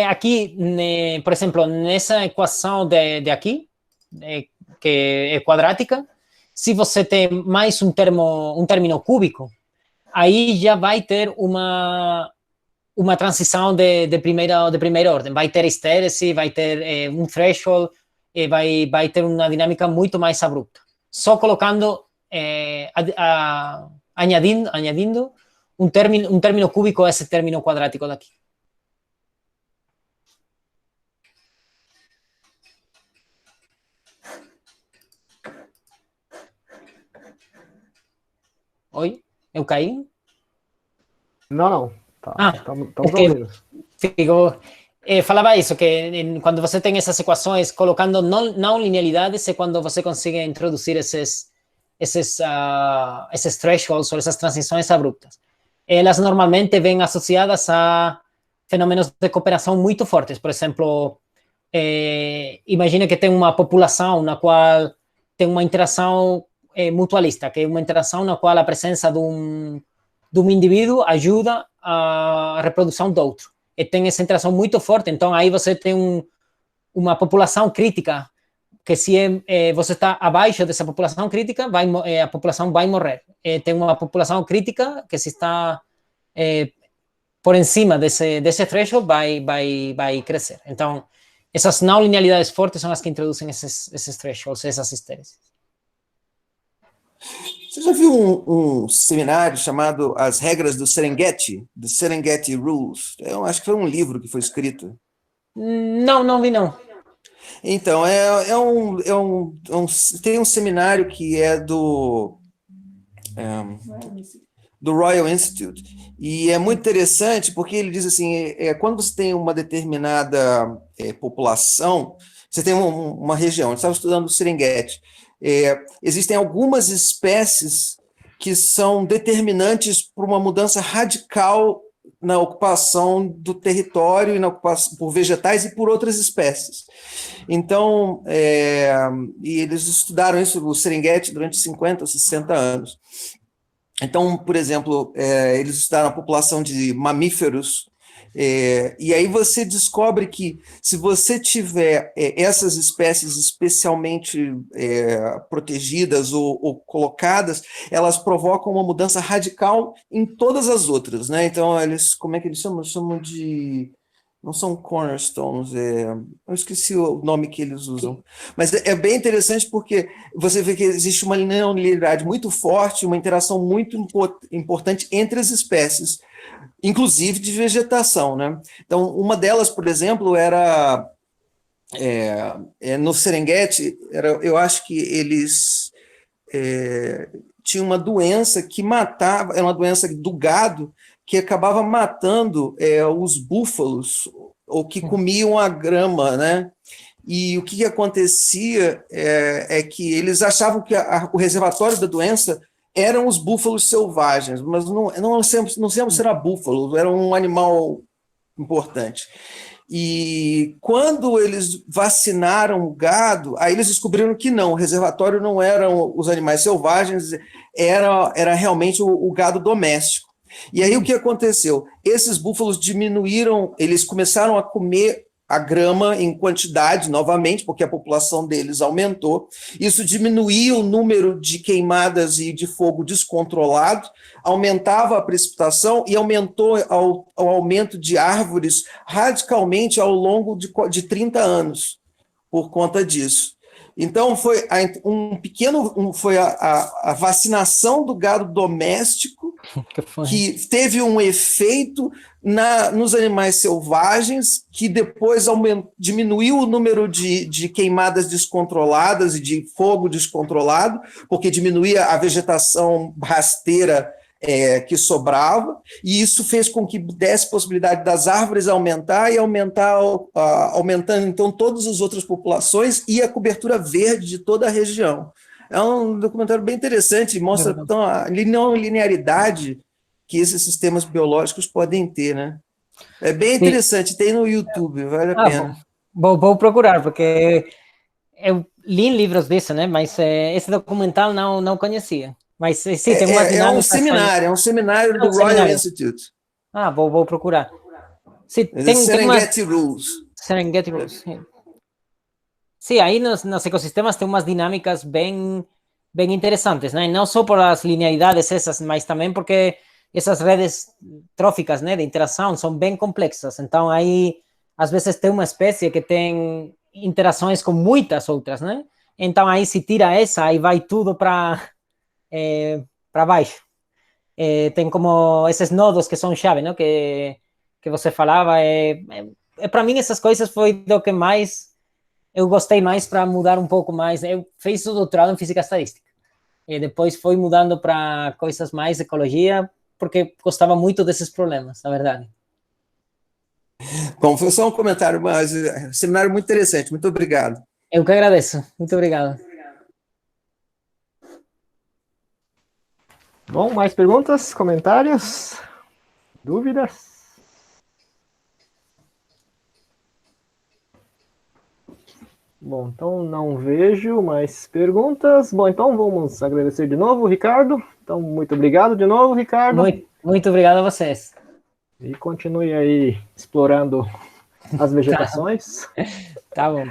Aqui, por exemplo, nessa equação de aqui, que é quadrática, se você tem mais um término cúbico, aí já vai ter uma transição de primeira ordem. Vai ter estérese, vai ter um threshold, vai ter uma dinâmica muito mais abrupta. Só colocando, añadindo um término cúbico a esse término quadrático daqui. Oi? Eu caí? Não. Estamos ouvindo. Falava isso, que quando você tem essas equações, colocando não linearidades, é quando você consegue introduzir esses thresholds ou essas transições abruptas. Elas normalmente vêm associadas a fenômenos de cooperação muito fortes. Por exemplo, imagine que tem uma população na qual tem uma interação mutualista, que é uma interação na qual a presença de um indivíduo ajuda a reprodução do outro. E tem essa interação muito forte, então aí você tem uma população crítica, que se você está abaixo dessa população crítica, a população vai morrer. Tem uma população crítica que se está por encima desse threshold, vai crescer. Então, essas não linearidades fortes são as que introduzem esses thresholds, essas estéreses. Você já viu um seminário chamado As Regras do Serengeti? The Serengeti Rules. Eu acho que foi um livro que foi escrito. Não vi, não. Então, tem um seminário que é do Royal Institute, e é muito interessante porque ele diz assim, quando você tem uma determinada população, você tem uma região, a gente estava estudando o Serengeti, existem algumas espécies que são determinantes para uma mudança radical na ocupação do território e na ocupação por vegetais e por outras espécies. Então, e eles estudaram isso, o Serengeti, durante 50 ou 60 anos. Então, por exemplo, eles estudaram a população de mamíferos E aí você descobre que se você tiver essas espécies especialmente protegidas ou colocadas, elas provocam uma mudança radical em todas as outras, né? Então, como é que eles chamam? Chamam de... Não são cornerstones, eu esqueci o nome que eles usam. Mas é bem interessante porque você vê que existe uma linearidade muito forte, uma interação muito importante entre as espécies, inclusive de vegetação, né? Então, uma delas, por exemplo, era no Serengeti, eu acho que eles tinham uma doença que matava, era uma doença do gado, que acabava matando os búfalos, ou que comiam a grama, né? E o que acontecia é que eles achavam que o reservatório da doença eram os búfalos selvagens, mas não sempre será búfalo, era um animal importante. E quando eles vacinaram o gado, aí eles descobriram que não, o reservatório não eram os animais selvagens, era realmente o gado doméstico. E aí o que aconteceu? Esses búfalos diminuíram, eles começaram a comer a grama em quantidade novamente, porque a população deles aumentou. Isso diminuía o número de queimadas e de fogo descontrolado, aumentava a precipitação e aumentou o aumento de árvores radicalmente ao longo de 30 anos, por conta disso. Então, foi a vacinação do gado doméstico que teve um efeito nos animais selvagens, que depois diminuiu o número de queimadas descontroladas e de fogo descontrolado, porque diminuía a vegetação rasteira que sobrava, e isso fez com que desse possibilidade das árvores aumentar e aumentando então todas as outras populações e a cobertura verde de toda a região. É um documentário bem interessante, mostra então, a linearidade que esses sistemas biológicos podem ter, né? É bem interessante, tem no YouTube, vale a pena. Vou procurar, porque eu li em livros disso, né? Mas esse documental não conhecia. Mas sim, tem umas dinâmicas. É um seminário do Royal Institute. Vou procurar. Sim, Serengeti Rules. Serengeti Rules. Sim, aí nos ecossistemas tem umas dinâmicas bem interessantes, né? Não só por as linearidades essas, mas também porque essas redes tróficas, né, de interação são bem complexas. Então, aí, às vezes, tem uma espécie que tem interações com muitas outras, né? Então, aí, se tira essa, aí vai tudo para baixo. Tem como esses nodos que são chave, né? Que você falava. Para mim, essas coisas foi do que mais eu gostei mais para mudar um pouco mais. Eu fiz o doutorado em física estadística. E depois foi mudando para coisas mais de ecologia, porque gostava muito desses problemas, na verdade. Bom, foi só um comentário, mas seminário muito interessante. Muito obrigado. Eu que agradeço. Muito obrigado. Bom, mais perguntas, comentários, dúvidas? Bom, então não vejo mais perguntas. Bom, então vamos agradecer de novo, Ricardo. Então, muito obrigado de novo, Ricardo. Muito obrigado a vocês. E continue aí explorando as vegetações. Tá bom.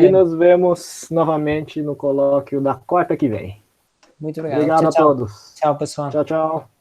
E nos vemos novamente no colóquio da quarta que vem. Muito obrigado. Obrigado tchau, a todos. Tchau, pessoal. Tchau, tchau.